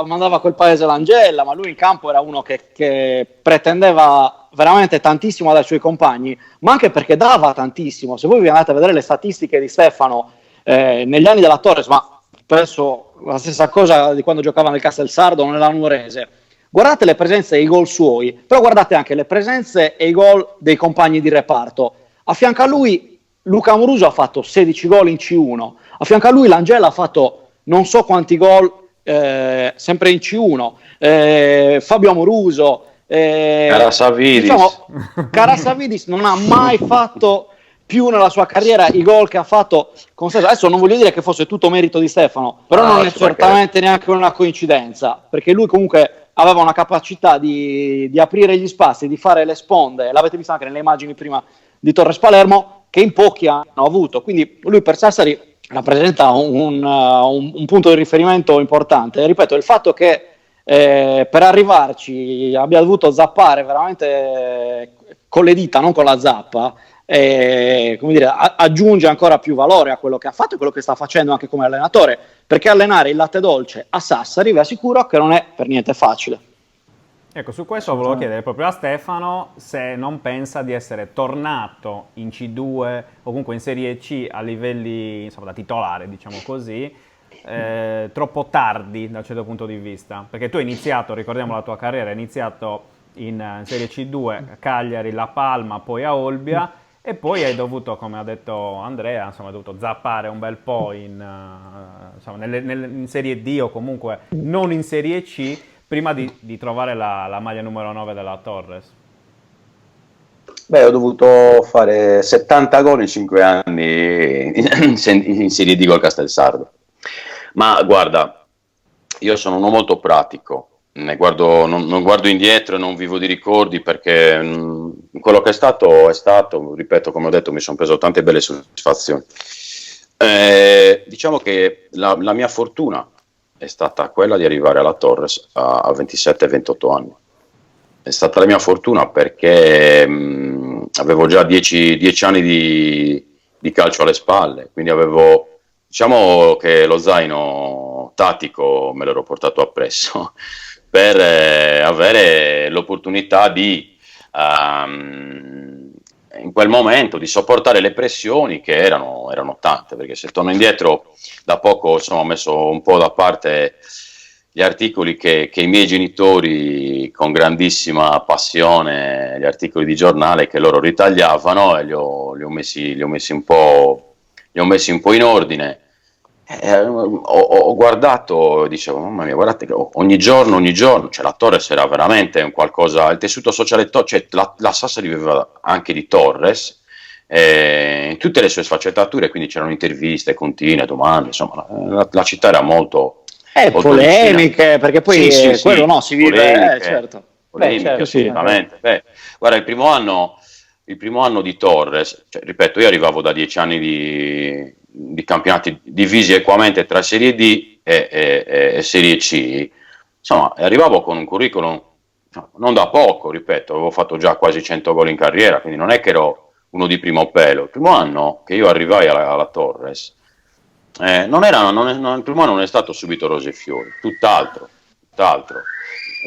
mandava a quel paese l'Angella, ma lui in campo era uno che pretendeva veramente tantissimo dai suoi compagni, ma anche perché dava tantissimo. Se voi vi andate a vedere le statistiche di Stefano negli anni della Torres, ma penso la stessa cosa di quando giocava nel Castelsardo o nella Nuorese, guardate le presenze e i gol suoi, però guardate anche le presenze e i gol dei compagni di reparto. A fianco a lui Luca Amoruso ha fatto 16 gol in C1, a fianco a lui l'Angela ha fatto non so quanti gol sempre in C1, Fabio Amoruso, Karasavidis. diciamo, Karasavidis non ha mai fatto più nella sua carriera i gol che ha fatto con Stefano. Adesso non voglio dire che fosse tutto merito di Stefano, però non è certamente neanche una coincidenza, perché lui comunque aveva una capacità di aprire gli spazi, di fare le sponde, l'avete visto anche nelle immagini prima di Torres Palermo, che in pochi hanno avuto. Quindi lui per Sassari rappresenta un punto di riferimento importante. E ripeto, il fatto che per arrivarci abbia dovuto zappare veramente con le dita, non con la zappa, come dire, aggiunge ancora più valore a quello che ha fatto e quello che sta facendo anche come allenatore, perché allenare il latte dolce a Sassari vi assicuro che non è per niente facile. Ecco, su questo volevo chiedere proprio a Stefano se non pensa di essere tornato in C2 o comunque in Serie C a livelli, insomma, da titolare, diciamo così, troppo tardi dal certo punto di vista, perché tu hai iniziato, ricordiamo la tua carriera, hai iniziato in Serie C2 a Cagliari, La Palma, poi a Olbia e poi hai dovuto, come ha detto Andrea, insomma, hai dovuto zappare un bel po' insomma, in Serie D o comunque non in Serie C prima di trovare la maglia numero 9 della Torres. Beh, ho dovuto fare 70 gol in 5 anni in Serie D col Castelsardo. Ma guarda, io sono uno molto pratico, non guardo indietro e non vivo di ricordi, perché quello che è stato, ripeto, come ho detto, mi sono preso tante belle soddisfazioni. Diciamo che la mia fortuna è stata quella di arrivare alla Torres a 27-28 anni. È stata la mia fortuna perché avevo già 10 anni di calcio alle spalle, quindi diciamo che lo zaino tattico me l'ero portato appresso per avere l'opportunità di in quel momento di sopportare le pressioni che erano tante, perché se torno indietro da poco, insomma, ho messo un po' da parte gli articoli che i miei genitori, con grandissima passione, gli articoli di giornale che loro ritagliavano, e li ho messi un po' in ordine. Ho guardato e dicevo, mamma mia, guardate che ogni giorno, cioè la Torres era veramente un qualcosa, il tessuto sociale, cioè la Sassari viveva anche di Torres, in tutte le sue sfaccettature, quindi c'erano interviste continue, domande, insomma, la città era molto polemiche, vicina. perché poi quello no, si vive, certo. Polemiche, certo, assolutamente. Beh, guarda, il primo anno di Torres, cioè, ripeto, io arrivavo da 10 anni di campionati divisi equamente tra Serie D e Serie C, insomma, arrivavo con un curriculum non da poco, ripeto, avevo fatto già quasi 100 gol in carriera, quindi non è che ero uno di primo pelo. Il primo anno che io arrivai alla Torres, il primo anno non è stato subito rose e fiori, tutt'altro.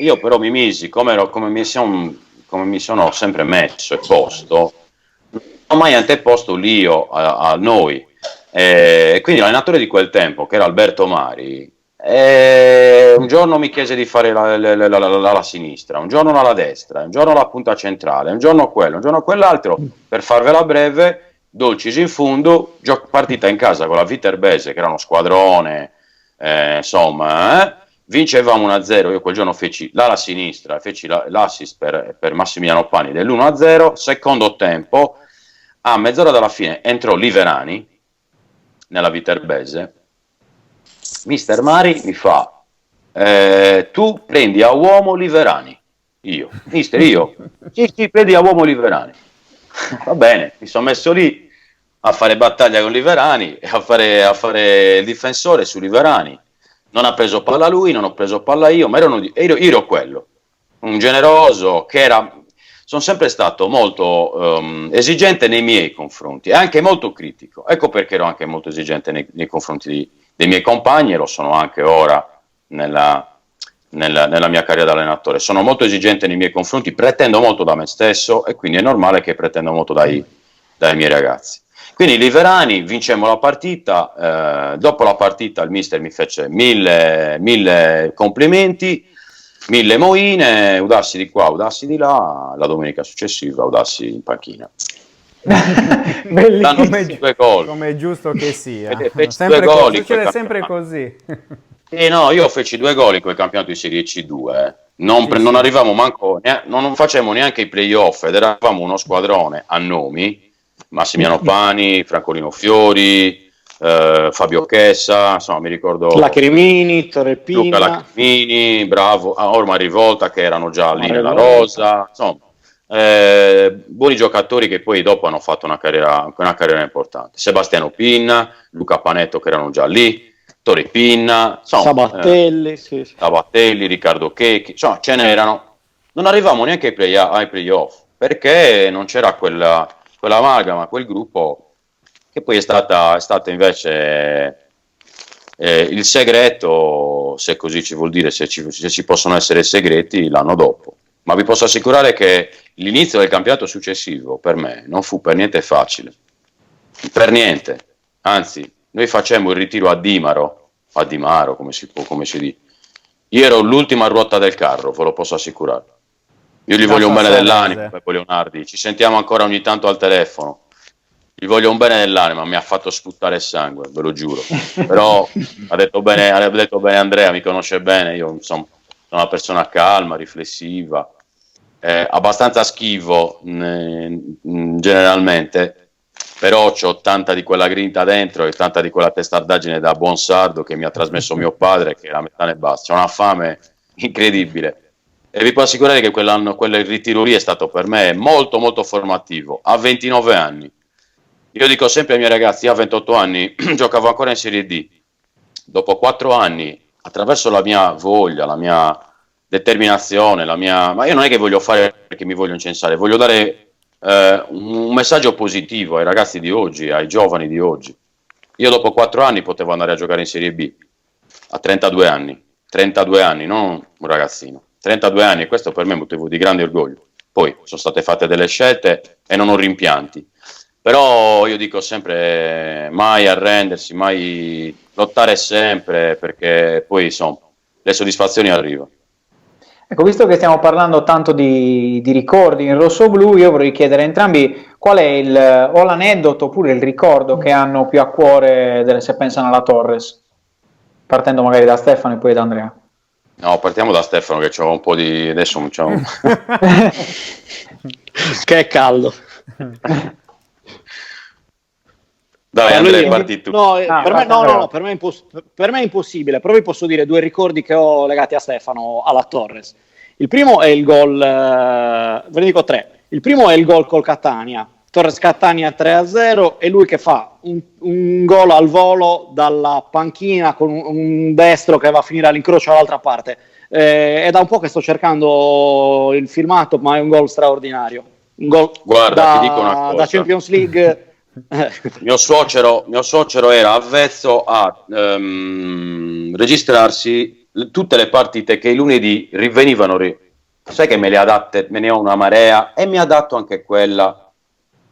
Io però mi misi, come mi sono sempre messo e posto, non ho mai anteposto l'io a noi. Quindi l'allenatore di quel tempo, che era Alberto Mari, un giorno mi chiese di fare la sinistra, un giorno la destra, un giorno la punta centrale, un giorno quello, un giorno quell'altro. Per farvela breve, Dolcis in fondo, partita in casa con la Viterbese, che era uno squadrone, vincevamo 1-0. Io quel giorno feci l'ala sinistra, feci l'assist per Massimiliano Pani dell'1-0. Secondo tempo, a mezz'ora dalla fine, entrò Liverani nella Viterbese. Mister Mari mi fa: tu prendi a uomo Liverani. Io, mister, sì, prendi a uomo Liverani. Va bene, mi sono messo lì a fare battaglia con Liverani e a fare il difensore su Liverani. Non ha preso palla lui, non ho preso palla io, ma ero quello, un generoso che sono sempre stato molto esigente nei miei confronti e anche molto critico. Ecco perché ero anche molto esigente nei confronti dei miei compagni, e lo sono anche ora nella mia carriera da allenatore. Sono molto esigente nei miei confronti, pretendo molto da me stesso, e quindi è normale che pretendo molto dai miei ragazzi. Quindi Liverani, vincemmo la partita, dopo la partita il mister mi fece mille complimenti, 1000 moine, udassi di qua, udassi di là. La domenica successiva udassi in panchina. Come è giusto che sia. Succede sempre così. No, io feci 2 gol in quel campionato di Serie C2. Non arrivavamo manco, non facevamo neanche i playoff, ed eravamo uno squadrone a nomi: Massimiliano Pani, Francolino Fiori, Fabio Chessa, insomma mi ricordo Lacrimini, Torrepina, Luca Lacrimini, bravo, Orma Rivolta, che erano già lì nella rosa, insomma buoni giocatori che poi dopo hanno fatto una carriera importante. Sebastiano Pinna, Luca Panetto, che erano già lì, Tori Pinna, Sabattelli, Sabattelli, Riccardo Checchi, insomma ce n'erano. Non arrivavamo neanche ai playoff perché non c'era quell'amalgama, quel gruppo, che poi è stata invece il segreto, se così ci vuol dire, se ci possono essere segreti, l'anno dopo. Ma vi posso assicurare che l'inizio del campionato successivo per me non fu per niente facile, per niente. Anzi, noi facemmo il ritiro a Dimaro, come si dice. Io ero l'ultima ruota del carro, ve lo posso assicurare. Io gli voglio un bene dell'anima, Peppo Leonardi, ci sentiamo ancora ogni tanto al telefono. Gli voglio un bene dell'anima, mi ha fatto sputare il sangue, ve lo giuro. Però ha detto bene Andrea, mi conosce bene, io insomma sono una persona calma, riflessiva, abbastanza schivo generalmente, però c'ho tanta di quella grinta dentro e tanta di quella testardaggine da buon sardo che mi ha trasmesso mio padre, che la metà ne basta. C'ho una fame incredibile. E vi posso assicurare che quel ritiro lì è stato per me molto molto formativo, a 29 anni. Io dico sempre ai miei ragazzi, a 28 anni giocavo ancora in Serie D. Dopo 4 anni, attraverso la mia voglia, la mia determinazione, ma io non è che voglio fare perché mi voglio incensare, voglio dare un messaggio positivo ai ragazzi di oggi, ai giovani di oggi. Io dopo 4 anni potevo andare a giocare in Serie B, a 32 anni, non un ragazzino. 32 anni, e questo per me è motivo di grande orgoglio. Poi sono state fatte delle scelte e non ho rimpianti, però io dico sempre mai arrendersi, mai lottare sempre, perché poi insomma le soddisfazioni arrivano. Ecco, visto che stiamo parlando tanto di ricordi in rosso-blu, io vorrei chiedere a entrambi qual è o l'aneddoto oppure il ricordo che hanno più a cuore se pensano alla Torres, partendo magari da Stefano e poi da Andrea. No, partiamo da Stefano, che c'ho un po' di... adesso c'ho... che è caldo. Dai, Andrea, parti tu. No, per me è impossibile, però vi posso dire 2 ricordi che ho legati a Stefano, alla Torres. Il primo è il gol, ve ne dico 3. Il primo è il gol col Catania, Torres Catania 3-0, e lui che fa un gol al volo dalla panchina con un destro che va a finire all'incrocio dall'altra parte. È da un po' che sto cercando il filmato, ma è un gol straordinario. Un gol, guarda, ti dico una cosa. Da Champions League Mio suocero era avvezzo a registrarsi tutte le partite che i lunedì rivenivano. Sai che me le ha date, me ne ho una marea, e mi ha dato anche quella.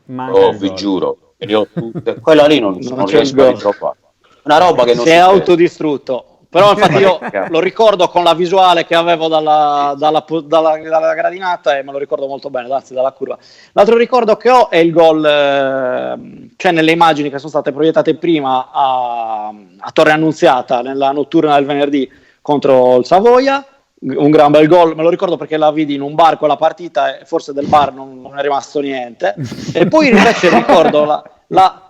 Vi giuro, che le ho tutte. Quella lì non riesco a ritrovare. Una roba che non si è autodistrutto. Però infatti io lo ricordo con la visuale che avevo dalla gradinata, e me lo ricordo molto bene, anzi dalla curva. L'altro ricordo che ho è il gol, cioè nelle immagini che sono state proiettate prima a Torre Annunziata, nella notturna del venerdì contro il Savoia, un gran bel gol, me lo ricordo perché la vidi in un bar con la partita e forse del bar non è rimasto niente. E poi invece ricordo la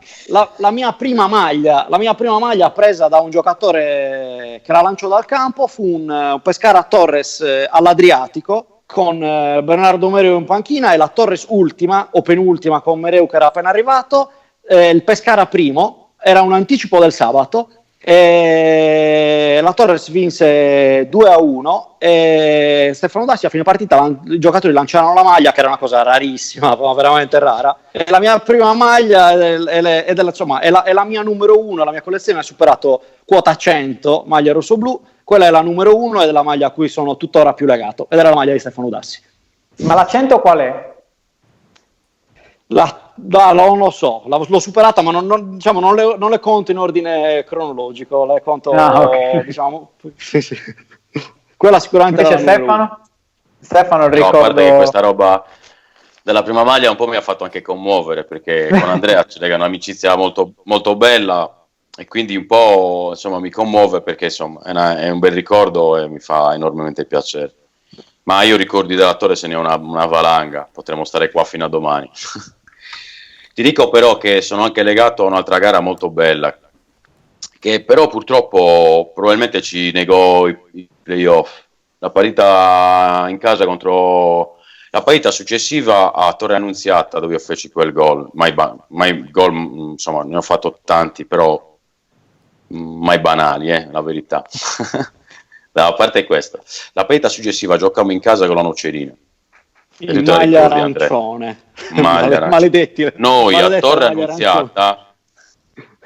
mia prima maglia presa da un giocatore che la lanciò dal campo fu un Pescara Torres all'Adriatico, con Bernardo Mereu in panchina, e la Torres ultima o penultima con Mereu che era appena arrivato, il Pescara primo, era un anticipo del sabato, e la Torres vinse 2-1 e Stefano Udassi a fine partita i giocatori lanciarono la maglia, che era una cosa rarissima, veramente rara, e la mia prima maglia è la mia numero 1, la mia collezione ha superato quota 100 maglie rosso-blu, quella è la numero 1 ed è la maglia a cui sono tuttora più legato, ed era la maglia di Stefano Udassi. Ma la 100 qual è? Non lo so, l'ho superata, ma non le conto in ordine cronologico, le conto, okay. Diciamo, sì. Quella sicuramente. Invece Stefano ricordo. A parte che questa roba della prima maglia un po' mi ha fatto anche commuovere, perché con Andrea ci lega un'amicizia molto, molto bella, e quindi un po' insomma mi commuove, perché insomma è un bel ricordo e mi fa enormemente piacere. Ma io ricordi della Torre se ne ho una valanga, potremmo stare qua fino a domani. Ti dico però che sono anche legato a un'altra gara molto bella, che però purtroppo probabilmente ci negò i playoff. La partita in casa la partita successiva a Torre Annunziata, dove io feci quel gol, mai gol, insomma ne ho fatto tanti, però mai banali, la verità. La parte è questa. La partita successiva giocammo in casa con la Nocerina. In maglia arancione. Maledetti. Noi a Torre Annunziata,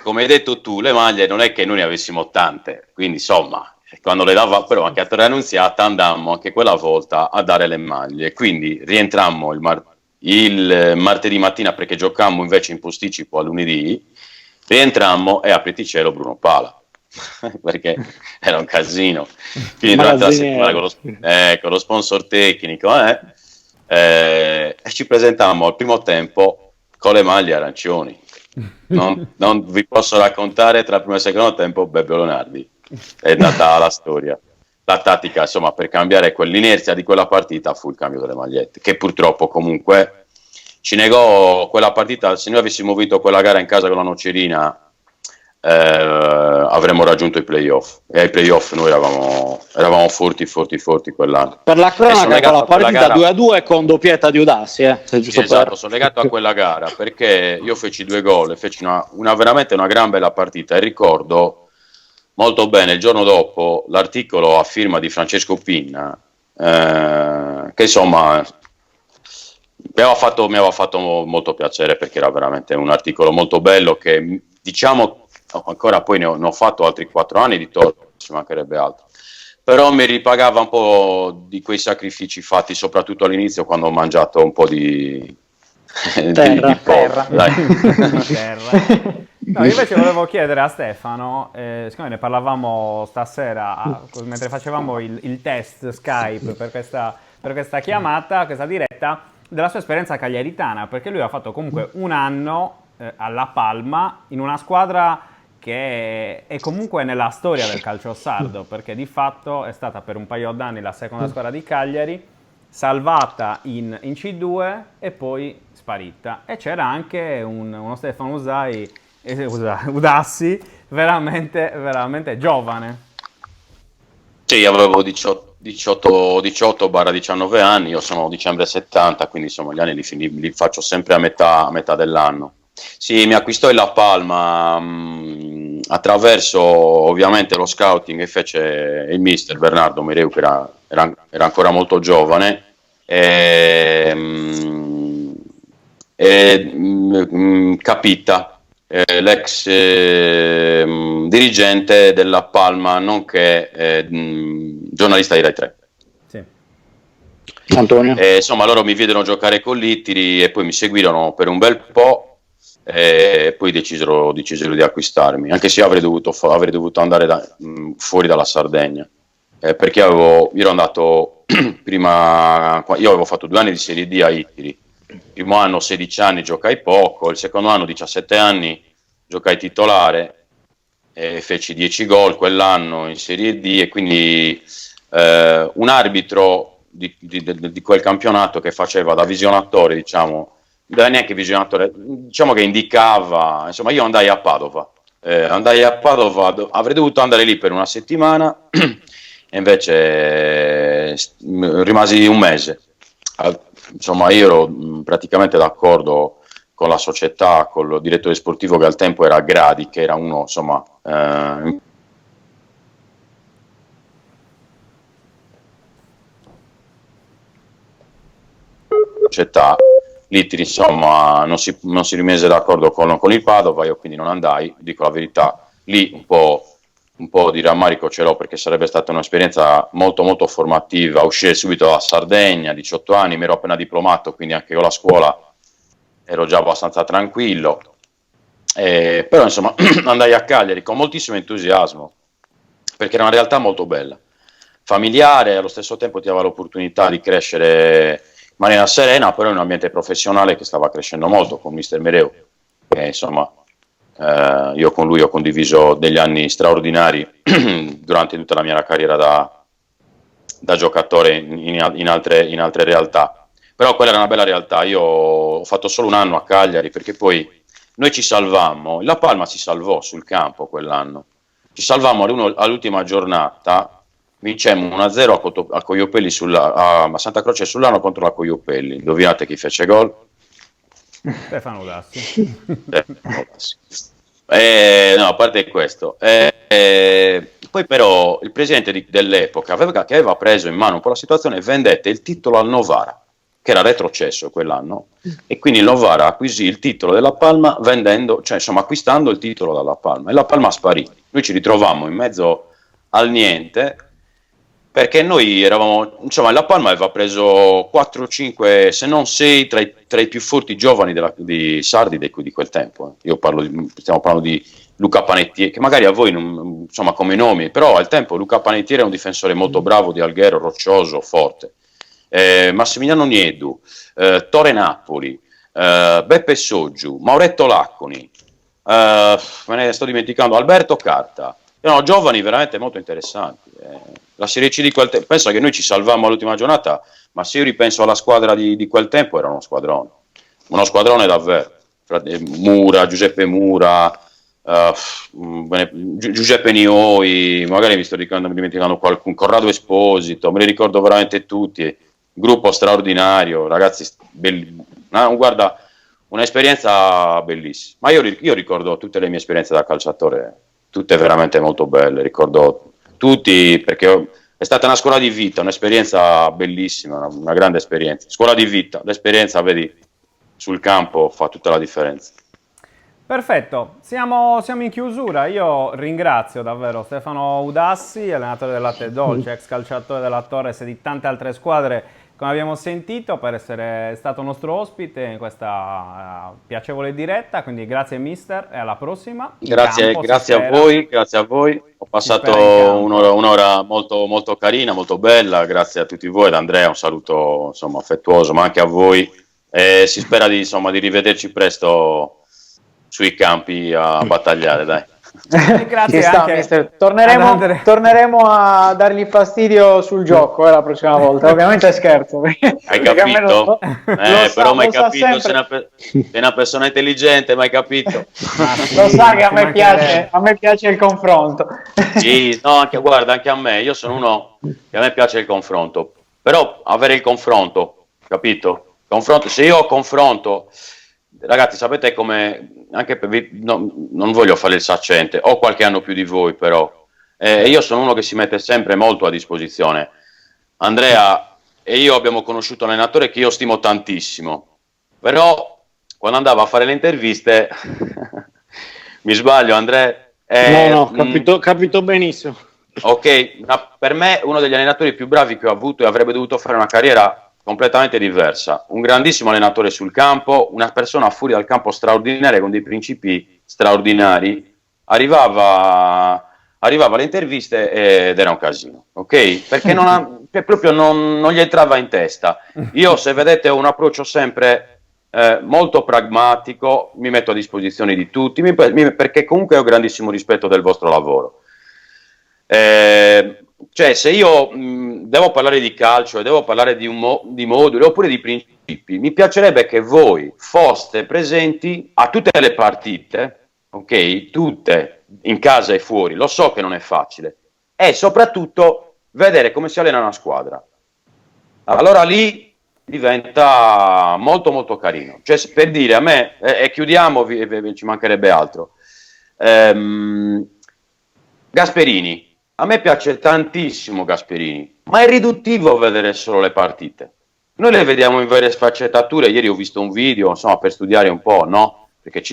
come hai detto tu, le maglie non è che noi ne avessimo tante, quindi insomma, quando le dava, però anche a Torre Annunziata andammo anche quella volta a dare le maglie, quindi rientrammo il martedì mattina, perché giocammo invece in posticipo a lunedì, rientrammo e apriti cielo Bruno Pala. Perché era un casino, quindi durante la settimana con lo sponsor tecnico e ci presentammo al primo tempo con le maglie arancioni. Non vi posso raccontare, tra il primo e il secondo tempo Beppe Leonardi è andata la storia. La tattica, insomma, per cambiare quell'inerzia di quella partita fu il cambio delle magliette, che purtroppo comunque ci negò quella partita. Se noi avessimo vinto quella gara in casa con la Nocerina, avremmo raggiunto i playoff, e ai playoff noi eravamo forti quell'anno. Per la cronaca, con la partita 2-2 con doppietta di Udassi, esatto, sono legato a quella gara perché io feci 2 gol e feci veramente una gran bella partita, e ricordo molto bene il giorno dopo l'articolo a firma di Francesco Pinna, che insomma mi aveva fatto molto piacere, perché era veramente un articolo molto bello, che diciamo ancora poi ne ho fatto altri 4 anni di torto, ci mancherebbe altro, però mi ripagava un po' di quei sacrifici fatti soprattutto all'inizio, quando ho mangiato un po' di terra. No, io invece volevo chiedere a Stefano, siccome ne parlavamo stasera mentre facevamo il test Skype per questa chiamata, questa diretta, della sua esperienza cagliaritana, perché lui ha fatto comunque un anno alla Palma in una squadra che è comunque nella storia del calcio sardo, perché di fatto è stata per un paio d'anni la seconda squadra di Cagliari, salvata in C2 e poi sparita. E c'era anche uno Stefano Udassi veramente giovane. Sì, avevo 18-19 anni, io sono dicembre 70, quindi insomma gli anni li faccio sempre a metà dell'anno. Sì, mi acquistò La Palma attraverso ovviamente lo scouting che fece il mister Bernardo Mereu, che era ancora molto giovane, Capita, l'ex dirigente della Palma, nonché giornalista di Rai 3. Sì. Antonio. Insomma, loro mi videro giocare con Littiri e poi mi seguirono per un bel po' e poi decisero di acquistarmi, anche se io avrei dovuto andare fuori dalla Sardegna, perché io ero andato prima, io avevo fatto 2 anni di Serie D a Littiri. Il primo anno 16 anni giocai poco, il secondo anno 17 anni giocai titolare e feci 10 gol quell'anno in Serie D, e quindi un arbitro di quel campionato che faceva da visionatore, diciamo, non era neanche visionatore, diciamo che indicava, insomma io andai a Padova, avrei dovuto andare lì per una settimana e invece rimasi un mese. Insomma, io ero praticamente d'accordo con la società, con il direttore sportivo che al tempo era Gradi, che era uno, insomma, società. Littiri, insomma, non si rimise d'accordo con il Padova, io quindi non andai, dico la verità, lì un po' di rammarico ce l'ho, perché sarebbe stata un'esperienza molto molto formativa, uscire subito dalla Sardegna, 18 anni, mi ero appena diplomato, quindi anche con la scuola ero già abbastanza tranquillo, però insomma andai a Cagliari con moltissimo entusiasmo, perché era una realtà molto bella, familiare, allo stesso tempo ti dava l'opportunità di crescere in maniera serena, però in un ambiente professionale che stava crescendo molto, con mister Mereu, che insomma io con lui ho condiviso degli anni straordinari durante tutta la mia carriera da giocatore in altre realtà, però quella era una bella realtà. Io ho fatto solo un anno a Cagliari, perché poi noi ci salvammo, la Palma si salvò sul campo quell'anno, ci salvammo all'ultima giornata, vincemmo 1-0 a Cogliopelli a Santa Croce sul'Arno contro la Cogliopelli. Indovinate chi fece gol? Stefano Udassi. No, a parte questo, poi però il presidente dell'epoca che aveva preso in mano un po' la situazione, vendette il titolo al Novara, che era retrocesso quell'anno, e quindi il Novara acquisì il titolo della Palma acquistando il titolo dalla Palma, e la Palma sparì. Noi ci ritrovammo in mezzo al niente, perché noi eravamo, insomma, la Palma aveva preso 4, 5, se non 6 tra i più forti giovani di sardi di quel tempo. Stiamo parlando di Luca Panettiere, che magari a voi non, insomma, come nomi, però al tempo Luca Panettiere era un difensore molto bravo, di Alghero, roccioso, forte. Massimiliano Niedu, Tore Napoli, Beppe Soggiu, Mauretto Lacconi, me ne sto dimenticando, Alberto Carta. Erano giovani veramente molto interessanti. La Serie C di quel tempo, penso che noi ci salvammo all'ultima giornata, ma se io ripenso alla squadra di quel tempo, era uno squadrone davvero. Giuseppe Mura, Giuseppe Nioi, magari mi sto dimenticando qualcuno, Corrado Esposito, me li ricordo veramente tutti, gruppo straordinario, ragazzi, guarda, un'esperienza bellissima. Ma io ricordo tutte le mie esperienze da calciatore, tutte veramente molto belle, ricordo tutti, perché è stata una scuola di vita, un'esperienza bellissima, una grande esperienza. Scuola di vita, l'esperienza, vedi, sul campo fa tutta la differenza. Perfetto, siamo in chiusura. Io ringrazio davvero Stefano Udassi, allenatore del Latte Dolce, ex calciatore della Torres e di tante altre squadre, come abbiamo sentito, per essere stato nostro ospite in questa piacevole diretta. Quindi grazie mister e alla prossima. Grazie a voi. Ho passato un'ora molto, molto carina, molto bella. Grazie a tutti voi, ad Andrea un saluto, insomma, affettuoso, ma anche a voi. Si spera di rivederci presto sui campi a battagliare, dai. Grazie anche mister. Torneremo a dargli fastidio sul gioco la prossima volta, ovviamente scherzo. Hai capito? Però mi hai capito, sei una persona intelligente, mi hai capito? Lo sa che a me piace il confronto. Sì, no, anche a me, io sono uno che a me piace il confronto, però avere il confronto, capito? Se io confronto, ragazzi, sapete come, non voglio fare il saccente, ho qualche anno più di voi, però io sono uno che si mette sempre molto a disposizione. Andrea e io abbiamo conosciuto un allenatore che io stimo tantissimo, però quando andavo a fare le interviste, mi sbaglio Andrea? No, capito benissimo. Ok, ma per me uno degli allenatori più bravi che ho avuto e avrebbe dovuto fare una carriera completamente diversa, un grandissimo allenatore sul campo, una persona fuori dal campo straordinaria con dei principi straordinari, arrivava alle interviste ed era un casino, ok? Perché proprio non gli entrava in testa. Io, se vedete, ho un approccio sempre molto pragmatico, mi metto a disposizione di tutti, perché comunque ho grandissimo rispetto del vostro lavoro. Cioè, se io devo parlare di calcio e devo parlare di moduli oppure di principi, mi piacerebbe che voi foste presenti a tutte le partite, ok? Tutte, in casa e fuori. Lo so che non è facile. E soprattutto vedere come si allena una squadra. Allora lì diventa molto molto carino. Cioè, per dire, a me, e chiudiamo, ci mancherebbe altro. Gasperini. A me piace tantissimo Gasperini, ma è riduttivo vedere solo le partite. Noi le vediamo in varie sfaccettature. Ieri ho visto un video, insomma, per studiare un po', no? Perché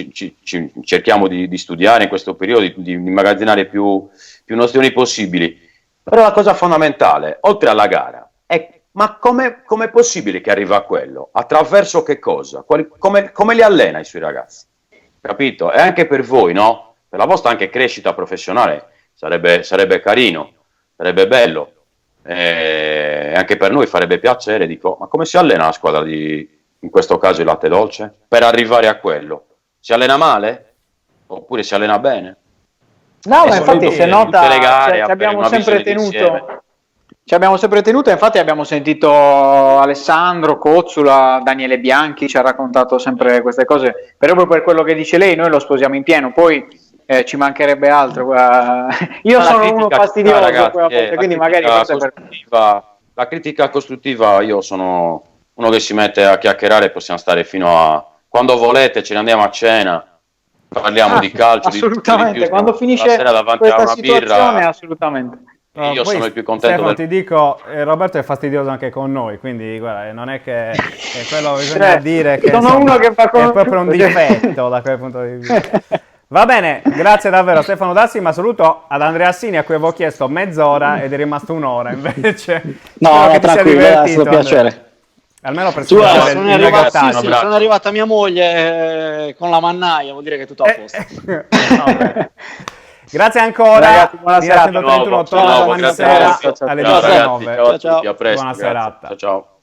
cerchiamo di studiare in questo periodo, di immagazzinare più nozioni possibili. Però la cosa fondamentale, oltre alla gara, è ma com'è possibile che arriva a quello? Attraverso che cosa? Come li allena i suoi ragazzi? Capito? E anche per voi, no? Per la vostra anche crescita professionale. Sarebbe carino, sarebbe bello, anche per noi farebbe piacere. Dico, ma come si allena la squadra in questo caso il Latte Dolce? Per arrivare a quello, si allena male? Oppure si allena bene? No, ma infatti se nota, ci abbiamo sempre tenuto, infatti abbiamo sentito Alessandro, Cozzula, Daniele Bianchi, ci ha raccontato sempre queste cose, proprio per quello che dice lei, noi lo sposiamo in pieno, poi ci mancherebbe altro. Io sono uno fastidioso, ragazzi, quindi magari la critica costruttiva, io sono uno che si mette a chiacchierare, possiamo stare fino a quando volete, ce ne andiamo a cena, parliamo di calcio, assolutamente, di quando finisce questa situazione, assolutamente. Io sono il più contento. Stefano, ti dico, Roberto è fastidioso anche con noi, quindi guarda, non è che quello bisogna dire che sono uno che fa è proprio un difetto da quel punto di vista. Va bene, grazie davvero a Stefano Dassi, ma saluto ad Andrea Assini, a cui avevo chiesto mezz'ora ed è rimasto un'ora invece. No, tranquillo, è stato piacere. Almeno per sono arrivata mia moglie con la mannaia, vuol dire che è tutto a posto. Grazie ancora. Ragazzi, buona serata. 131 torna domani sera alle 19. Ciao. Buona serata. Ciao.